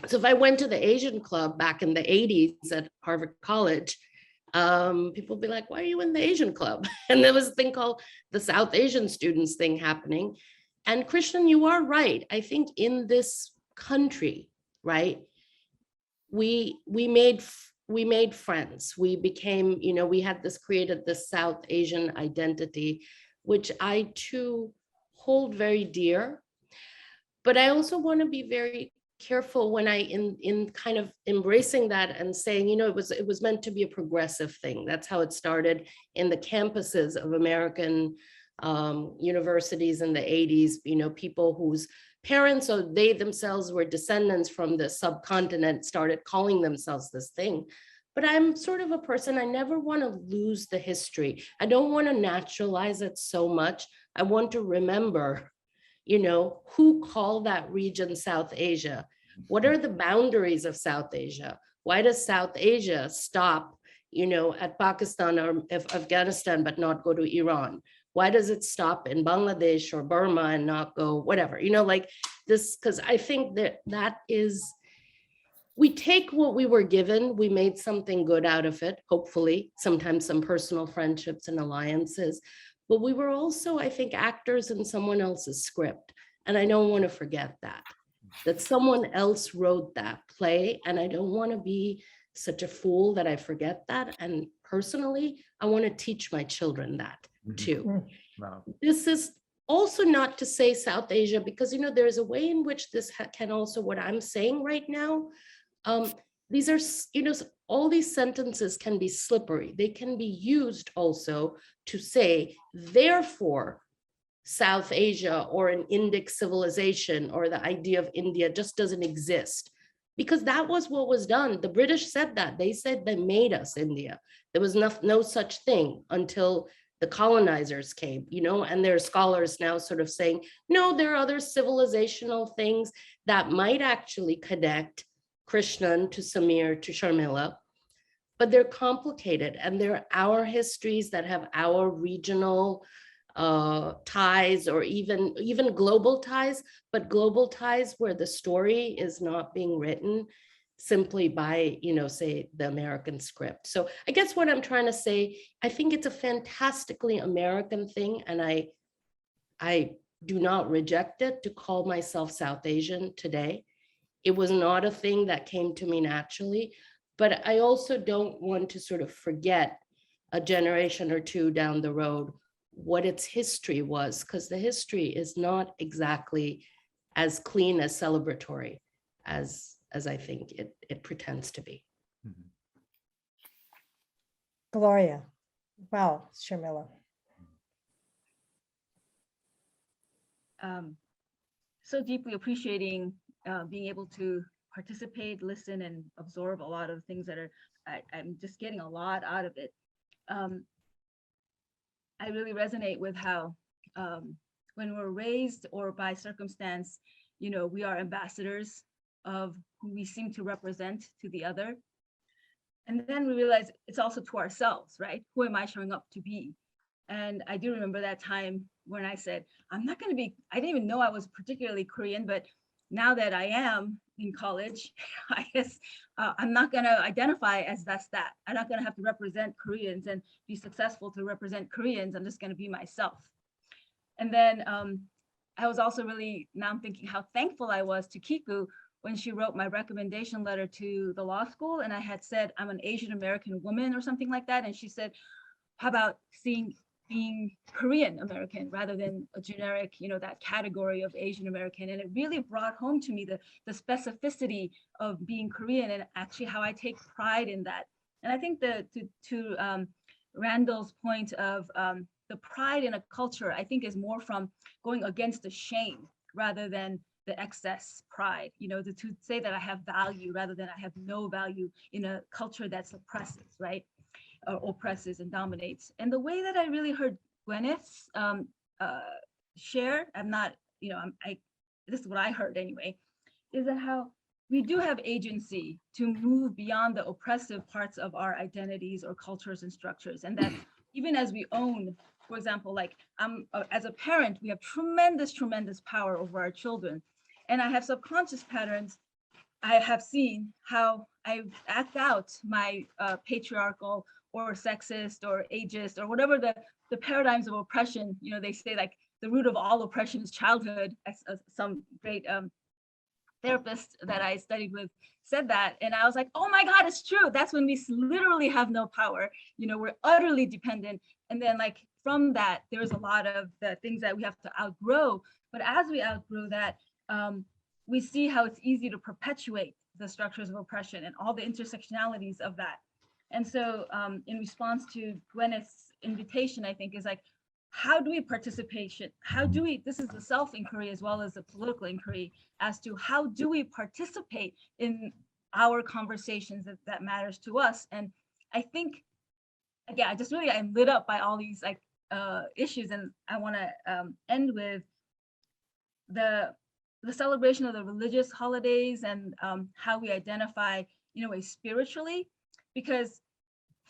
So if I went to the Asian club back in the 80s at Harvard College, people would be like, why are you in the Asian club? And there was a thing called the South Asian students thing happening. And Christian, you are right. I think in this country, right, we made friends. We became, we had created this South Asian identity, which I too hold very dear. But I also want to be very careful when in kind of embracing that and saying, it was meant to be a progressive thing. That's how it started in the campuses of American universities in the 80s. People whose parents or they themselves were descendants from the subcontinent started calling themselves this thing. But I'm sort of a person, I never want to lose the history. I don't want to naturalize it so much. I want to remember who called that region South Asia? What are the boundaries of South Asia? Why does South Asia stop, at Pakistan or Afghanistan, but not go to Iran? Why does it stop in Bangladesh or Burma and not go whatever, like this? Because I think that is, we take what we were given, we made something good out of it, hopefully, sometimes some personal friendships and alliances. But we were also, I think, actors in someone else's script. And I don't want to forget that someone else wrote that play. And I don't want to be such a fool that I forget that. And personally, I want to teach my children that too. Wow. This is also not to say South Asia, because, there's a way in which this can also, what I'm saying right now, these are, all these sentences can be slippery. They can be used also to say, therefore, South Asia or an Indic civilization or the idea of India just doesn't exist. Because that was what was done. The British said that. They said they made us India. There was no such thing until the colonizers came, and there are scholars now sort of saying, no, there are other civilizational things that might actually connect Krishnan to Samir to Sharmila, but they're complicated, and they're our histories that have our regional ties, or even global ties, but global ties where the story is not being written simply by, say, the American script. So I guess what I'm trying to say, I think it's a fantastically American thing, and I do not reject it to call myself South Asian today. It was not a thing that came to me naturally, but I also don't want to sort of forget a generation or two down the road what its history was, because the history is not exactly as clean as celebratory as I think it pretends to be. Gloria. Wow, Sharmila. So deeply appreciating being able to participate, listen, and absorb a lot of things that I'm just getting a lot out of it. I really resonate with how when we're raised or by circumstance, we are ambassadors of who we seem to represent to the other. And then we realize it's also to ourselves, right? Who am I showing up to be? And I do remember that time when I said, I didn't even know I was particularly Korean, but now that I am in college, I guess I'm not going to identify as that. I'm not going to have to represent Koreans and be successful to represent Koreans. I'm just going to be myself. And then I was also really, now I'm thinking how thankful I was to Kiku when she wrote my recommendation letter to the law school. And I had said, I'm an Asian American woman or something like that. And she said, how about being Korean American rather than a generic, that category of Asian American. And it really brought home to me the specificity of being Korean and actually how I take pride in that. And I think to Randall's point of the pride in a culture, I think is more from going against the shame rather than the excess pride, to say that I have value rather than I have no value in a culture that suppresses, right? Oppresses and dominates. And the way that I really heard Gwyneth's share, this is what I heard anyway, is that how we do have agency to move beyond the oppressive parts of our identities or cultures and structures. And that even as we own, for example, like as a parent, we have tremendous power over our children. And I have subconscious patterns. I have seen how I act out my patriarchal or sexist or ageist or whatever the paradigms of oppression. You know, they say like the root of all oppression is childhood. As some great therapist that I studied with said that, and I was like, oh my God, it's true. That's when we literally have no power. You know, we're utterly dependent. And then like from that, there's a lot of the things that we have to outgrow. But as we outgrow that, we see how it's easy to perpetuate the structures of oppression and all the intersectionalities of that. And so in response to Gwyneth's invitation, I think is like, how do we participation? How do we, this is the self-inquiry as well as the political inquiry as to how do we participate in our conversations that matters to us. And I think, again, I just really, I'm lit up by all these like issues. And I wanna end with the celebration of the religious holidays and how we identify in a way spiritually, because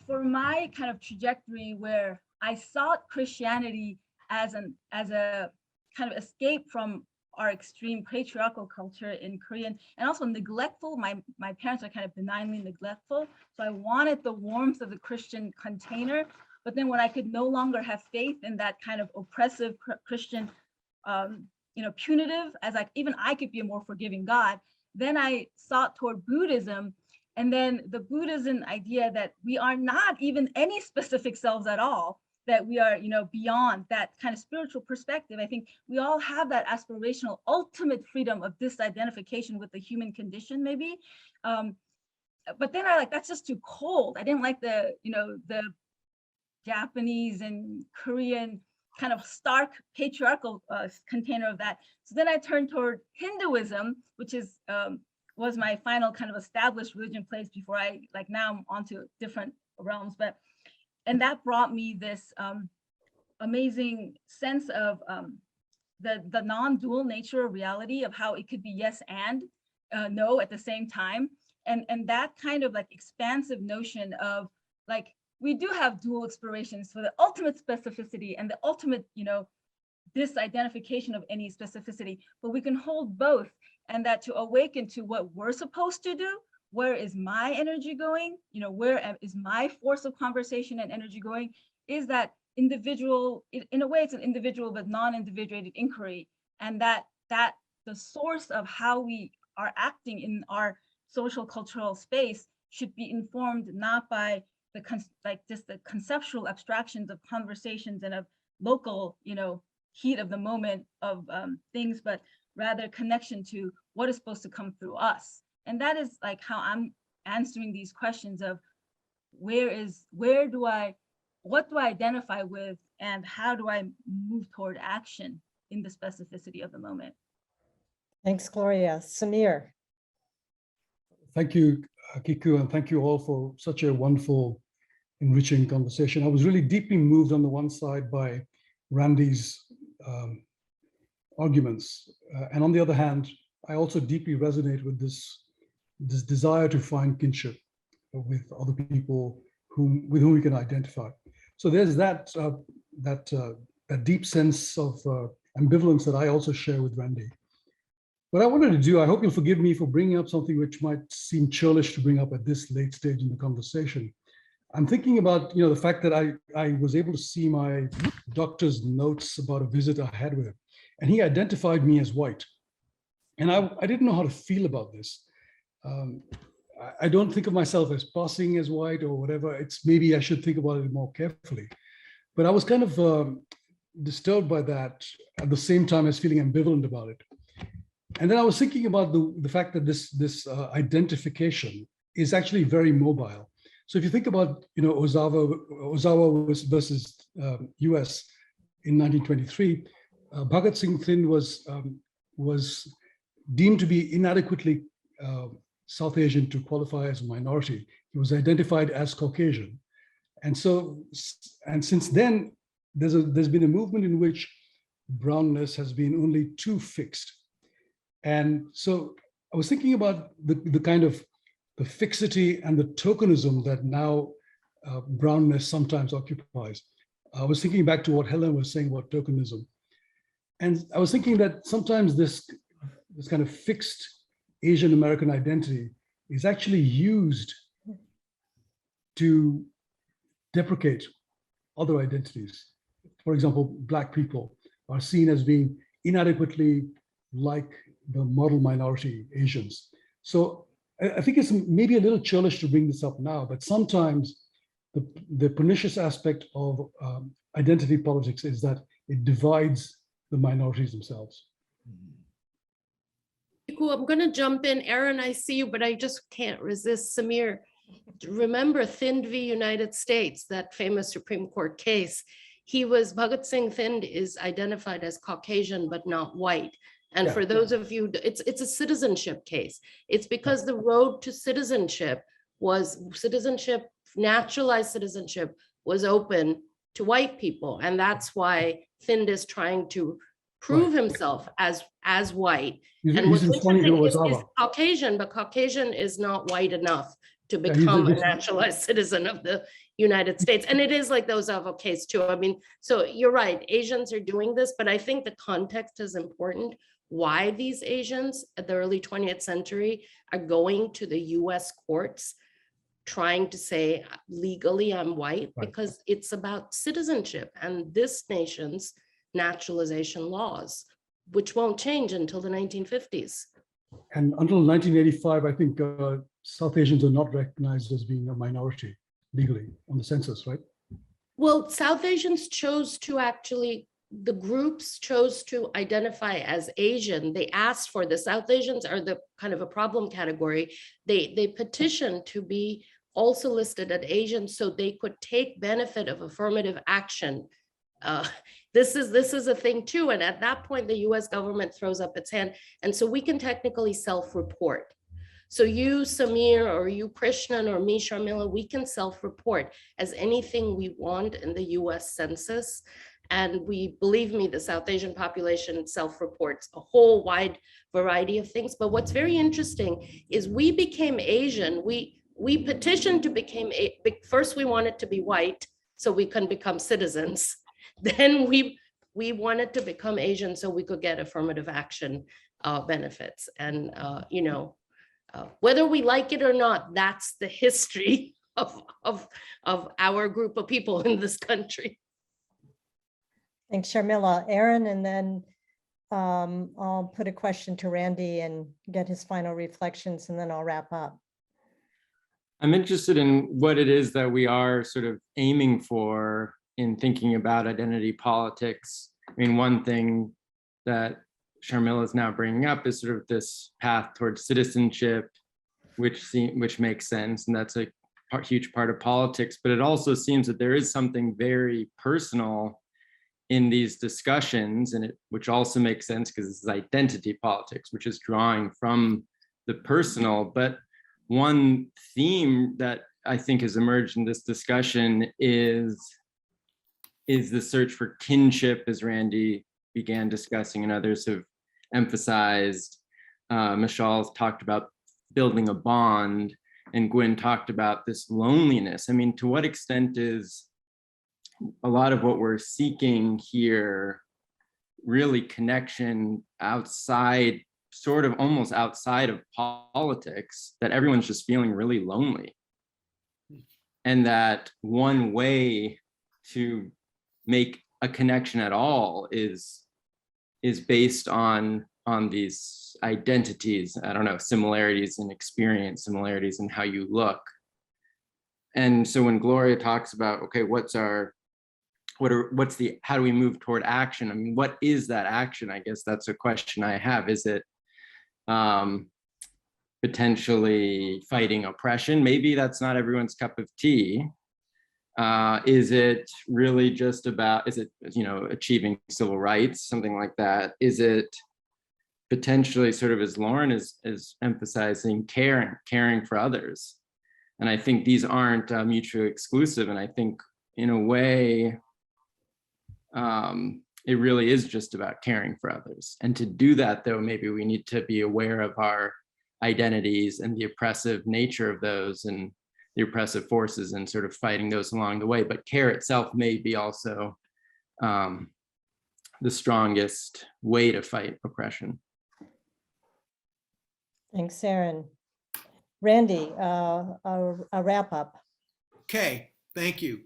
for my kind of trajectory where I sought Christianity as a kind of escape from our extreme patriarchal culture in Korean, and also neglectful. My parents are kind of benignly neglectful, so I wanted the warmth of the Christian container. But then when I could no longer have faith in that kind of oppressive Christian, punitive, as like even I could be a more forgiving God, then I sought toward Buddhism. And then the Buddhism idea that we are not even any specific selves at all, that we are, beyond that kind of spiritual perspective. I think we all have that aspirational ultimate freedom of disidentification with the human condition, maybe. But then I like, that's just too cold. I didn't like the Japanese and Korean kind of stark patriarchal container of that. So then I turned toward Hinduism, which is was my final kind of established religion place before I, like now I'm onto different realms. And that brought me this amazing sense of the non-dual nature of reality, of how it could be yes and no at the same time. And that kind of like expansive notion of like, we do have dual explorations for the ultimate specificity and the ultimate, disidentification of any specificity, but we can hold both, and that to awaken to what we're supposed to do. Where is my energy going? Where is my force of conversation and energy going? Is that individual, in a way, it's an individual but non-individuated inquiry, and that the source of how we are acting in our social cultural space should be informed not by just the conceptual abstractions of conversations and of local, heat of the moment of things, but rather connection to what is supposed to come through us. And that is like how I'm answering these questions of what do I identify with, and how do I move toward action in the specificity of the moment. Thanks, Gloria. Samir. Thank you, Kiku, and thank you all for such a wonderful, enriching conversation. I was really deeply moved on the one side by Randy's arguments. And on the other hand, I also deeply resonate with this desire to find kinship with other people with whom we can identify. So there's that deep sense of ambivalence that I also share with Randy. What I wanted to do, I hope you'll forgive me for bringing up something which might seem churlish to bring up at this late stage in the conversation. I'm thinking about the fact that I was able to see my doctor's notes about a visit I had with him, and he identified me as white. And I didn't know how to feel about this. I don't think of myself as passing as white or whatever. It's maybe I should think about it more carefully. But I was kind of disturbed by that at the same time as feeling ambivalent about it. And then I was thinking about the fact that this identification is actually very mobile. So if you think about Ozawa versus US in 1923, Bhagat Singh Thind was deemed to be inadequately South Asian to qualify as a minority. He was identified as Caucasian. And since then, there's been a movement in which brownness has been only too fixed. And so I was thinking about the kind of the fixity and the tokenism that now brownness sometimes occupies. I was thinking back to what Helen was saying about tokenism. And I was thinking that sometimes this kind of fixed Asian American identity is actually used to deprecate other identities. For example, Black people are seen as being inadequately like the model minority Asians. So I think it's maybe a little churlish to bring this up now, but sometimes the pernicious aspect of identity politics is that it divides the minorities themselves. Cool. I'm going to jump in. Aaron, I see you, but I just can't resist. Samir, remember Thind v. United States, that famous Supreme Court case. Bhagat Singh Thind is identified as Caucasian, but not white. And for those of you, it's a citizenship case. It's because the road to citizenship, naturalized citizenship was open to white people. And that's why Thind is trying to prove himself as white. And what's interesting is he's Caucasian, but Caucasian is not white enough to become a naturalized citizen of the United States. And it is like the Ozawa case too. I mean, so you're right, Asians are doing this, but I think the context is important. Why these Asians at the early 20th century are going to the US courts trying to say legally I'm white, because it's about citizenship and this nation's naturalization laws, which won't change until the 1950s. And until 1985, I think South Asians are not recognized as being a minority legally on the census, right? Well, South Asians chose to actually, the groups chose to identify as Asian. They asked for the South Asians are the kind of a problem category. They petitioned to be also listed as Asian so they could take benefit of affirmative action. This is a thing too. And at that point, the US government throws up its hand. And so we can technically self-report. So you, Samir, or you, Krishnan, or me, Sharmila, we can self-report as anything we want in the US Census. And we, believe me, the South Asian population self-reports a whole wide variety of things. But what's very interesting is we became Asian. We petitioned to become, first we wanted to be white so we can become citizens. Then we wanted to become Asian so we could get affirmative action benefits. And, whether we like it or not, that's the history of our group of people in this country. Thanks, Sharmila. Aaron, and then I'll put a question to Randy and get his final reflections, and then I'll wrap up. I'm interested in what it is that we are sort of aiming for in thinking about identity politics. I mean, one thing that Sharmila is now bringing up is sort of this path towards citizenship, which makes sense, and that's a huge part of politics. But it also seems that there is something very personal in these discussions, and which also makes sense because this is identity politics, which is drawing from the personal. But one theme that I think has emerged in this discussion is the search for kinship, as Randy began discussing and others have emphasized. Mishal's talked about building a bond, and Gwyn talked about this loneliness. I mean, to what extent is a lot of what we're seeking here really connection outside, sort of almost outside of politics, that everyone's just feeling really lonely? And that one way to make a connection at all is based on these identities, I don't know, similarities in experience, similarities in how you look. And so when Gloria talks about, okay, how do we move toward action? I mean, what is that action? I guess that's a question I have. Is it potentially fighting oppression? Maybe that's not everyone's cup of tea. Is it really just about, achieving civil rights, something like that? Is it potentially sort of, as Lauren is emphasizing, caring for others? And I think these aren't mutually exclusive. And I think in a way, it really is just about caring for others. And to do that, though, maybe we need to be aware of our identities and the oppressive nature of those and the oppressive forces and sort of fighting those along the way. But care itself may be also the strongest way to fight oppression. Thanks, Aaron. Randy, a wrap up. Okay, thank you.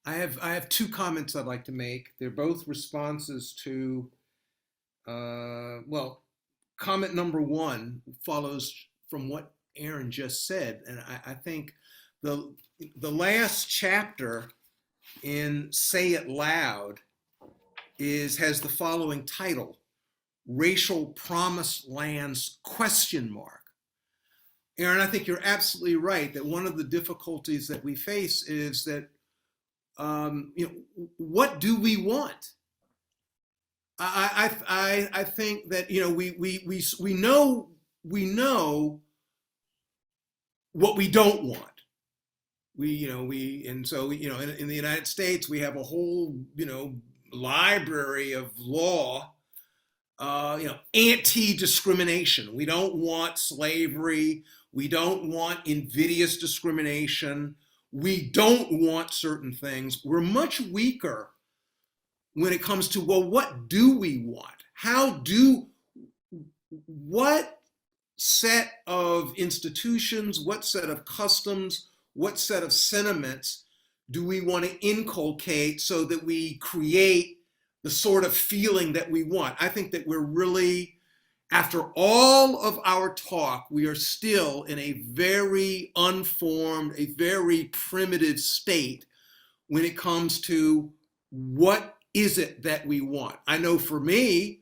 I have two comments I'd like to make. They're both responses to, well, comment number one follows from what Aaron just said. And I think the last chapter in Say It Loud has the following title: Racial Promised Lands ? Aaron, I think you're absolutely right that one of the difficulties that we face is that, what do we want? I think that, we know what we don't want. And so, in the United States, we have a whole, library of law, anti-discrimination. We don't want slavery. We don't want invidious discrimination. We don't want certain things. We're much weaker when it comes to, well, what do we want? What set of institutions, what set of customs, what set of sentiments do we want to inculcate so that we create the sort of feeling that we want? I think that we're really, after all of our talk, we are still in a very unformed, a very primitive state when it comes to what is it that we want. I know for me,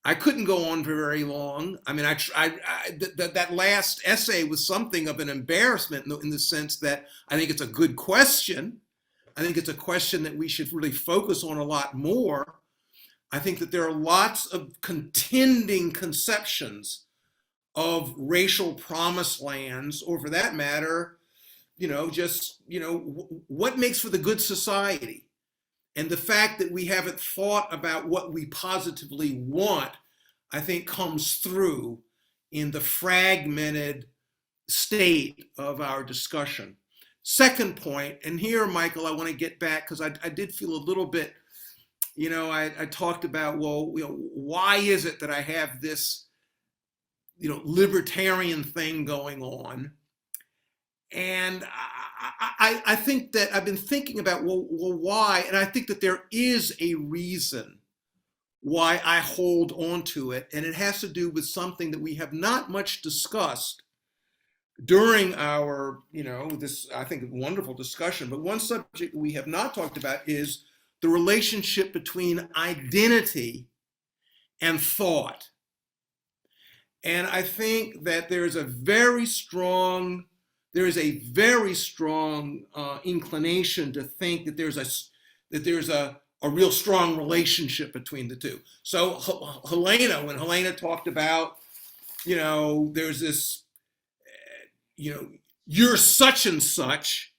I couldn't go on for very long. I mean, that last essay was something of an embarrassment in the sense that I think it's a good question. I think it's a question that we should really focus on a lot more. I think that there are lots of contending conceptions of racial promised lands, or for that matter, what makes for the good society. And the fact that we haven't thought about what we positively want, I think, comes through in the fragmented state of our discussion. Second point, and here, Michael, I want to get back because I did feel a little bit, I talked about, well, why is it that I have this, libertarian thing going on? And I think that I've been thinking about, well, why? And I think that there is a reason why I hold on to it. And it has to do with something that we have not much discussed during our, this, I think, wonderful discussion. But one subject we have not talked about is the relationship between identity and thought. And I think that there is a very strong inclination to think that there's a real strong relationship between the two. So when Helena talked about, there's this, you're such and such,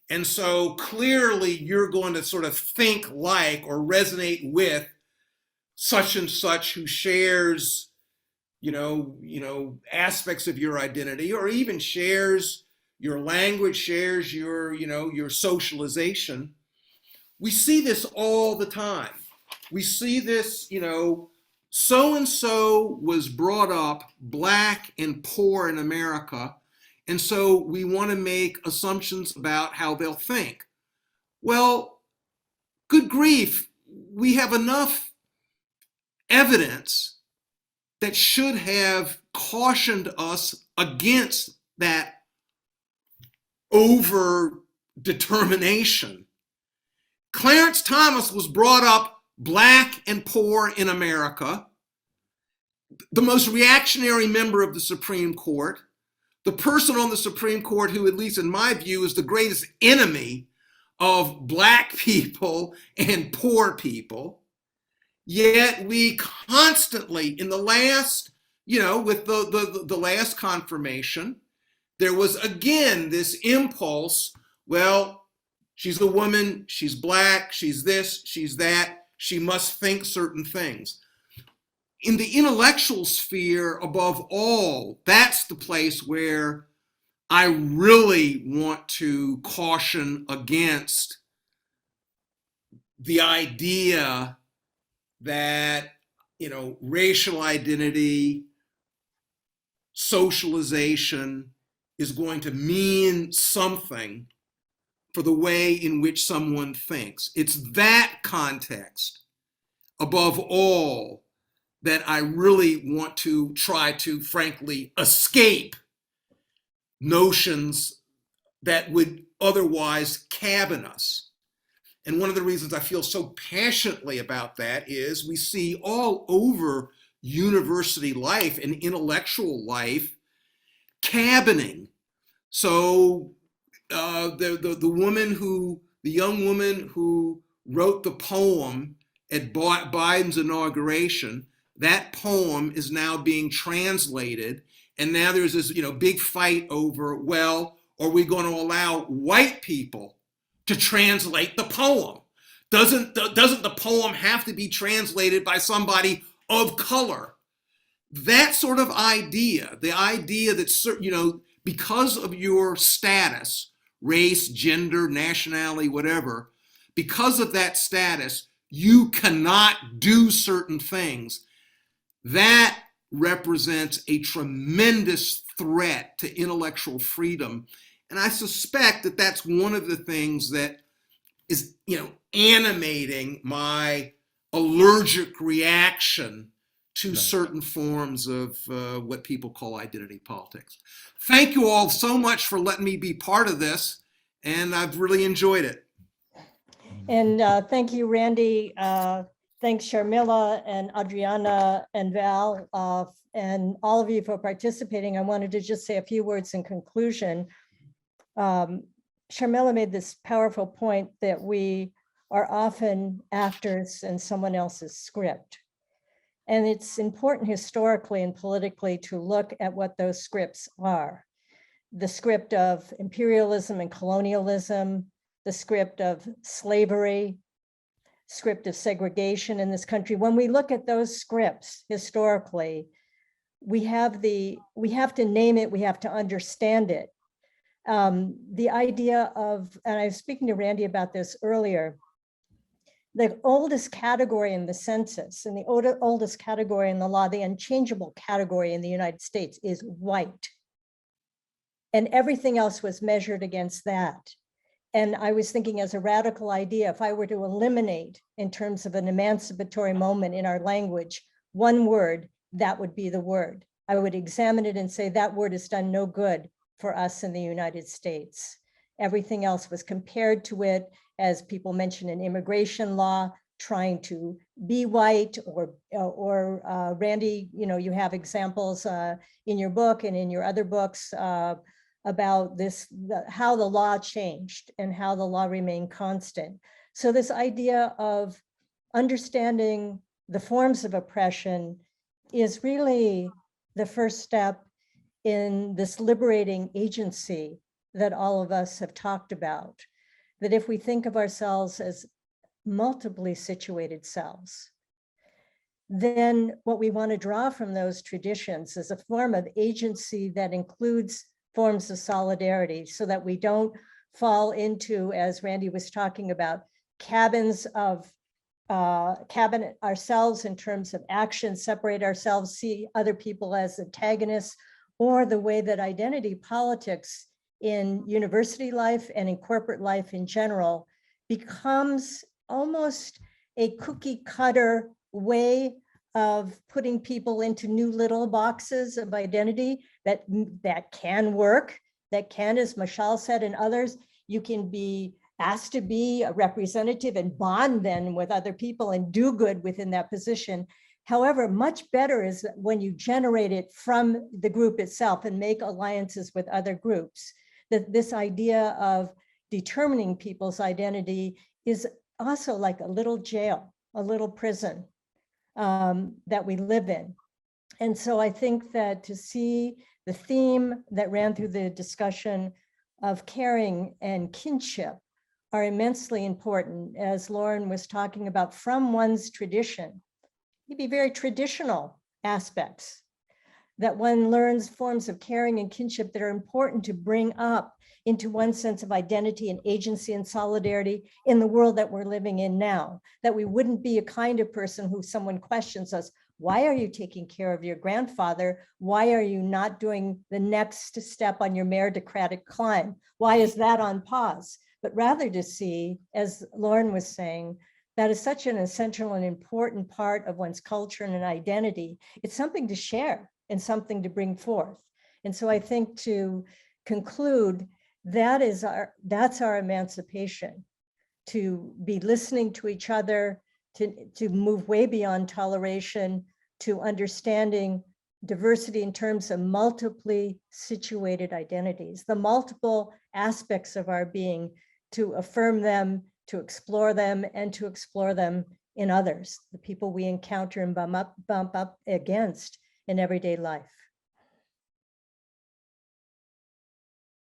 and so clearly you're going to sort of think like or resonate with such and such who shares, aspects of your identity, or even shares your language, shares your socialization. We see this all the time. We see this, so-and-so was brought up Black and poor in America, and so we want to make assumptions about how they'll think. Well, good grief, we have enough evidence that should have cautioned us against that over determination. Clarence Thomas was brought up Black and poor in America, the most reactionary member of the Supreme Court, the person on the Supreme Court who, at least in my view, is the greatest enemy of Black people and poor people. Yet we constantly, in the last, with the last confirmation, there was again this impulse, well, she's a woman, she's Black, she's this, she's that, she must think certain things. In the intellectual sphere, above all, that's the place where I really want to caution against the idea that, racial identity, socialization is going to mean something for the way in which someone thinks. It's that context, above all, that I really want to try to, frankly, escape notions that would otherwise cabin us. And one of the reasons I feel so passionately about that is we see all over university life and intellectual life cabining. So the young woman who wrote the poem at Biden's inauguration, that poem is now being translated, and now there's this big fight over, well, are we going to allow white people to translate the poem? Doesn't the poem have to be translated by somebody of color? That sort of idea, the idea that because of your status, race, gender, nationality, whatever, because of that status, you cannot do certain things. That represents a tremendous threat to intellectual freedom. And I suspect that that's one of the things that is, animating my allergic reaction to certain forms of what people call identity politics. Thank you all so much for letting me be part of this, and I've really enjoyed it. And thank you, Randy. Thanks, Sharmila and Adriana and Val, and all of you for participating. I wanted to just say a few words in conclusion. Sharmila made this powerful point that we are often actors in someone else's script. And it's important historically and politically to look at what those scripts are. The script of imperialism and colonialism, the script of slavery, script of segregation in this country. When we look at those scripts historically, we have to name it, we have to understand it. The idea of, and I was speaking to Randy about this earlier, the oldest category in the census and the oldest category in the law, the unchangeable category in the United States is white. And everything else was measured against that. And I was thinking as a radical idea, if I were to eliminate in terms of an emancipatory moment in our language, one word, that would be the word. I would examine it and say that word has done no good for us in the United States. Everything else was compared to it, as people mentioned in immigration law, trying to be white, or Randy, you have examples in your book and in your other books about this, how the law changed and how the law remained constant. So this idea of understanding the forms of oppression is really the first step in this liberating agency that all of us have talked about. That if we think of ourselves as multiply situated selves, then what we want to draw from those traditions is a form of agency that includes forms of solidarity, so that we don't fall into, as Randy was talking about, cabin ourselves in terms of action, separate ourselves, see other people as antagonists, or the way that identity politics in university life and in corporate life in general becomes almost a cookie cutter way of putting people into new little boxes of identity that can work, that can, as Mashal said and others, you can be asked to be a representative and bond then with other people and do good within that position. However, much better is when you generate it from the group itself and make alliances with other groups. That this idea of determining people's identity is also like a little jail, a little prison that we live in. And so I think that to see the theme that ran through the discussion of caring and kinship are immensely important, as Lauren was talking about, from one's tradition. Maybe very traditional aspects that one learns forms of caring and kinship that are important to bring up into one sense of identity and agency and solidarity in the world that we're living in now, that we wouldn't be a kind of person who someone questions us, Why are you taking care of your grandfather? Why are you not doing the next step on your meritocratic climb? Why is that on pause? But rather to see, as Lauren was saying, that is such an essential and important part of one's culture and an identity. It's something to share and something to bring forth. And so I think to conclude, that's our emancipation, to be listening to each other, to move way beyond toleration, to understanding diversity in terms of multiply situated identities, the multiple aspects of our being, to affirm them, to explore them, and to explore them in others, the people we encounter and bump up against in everyday life.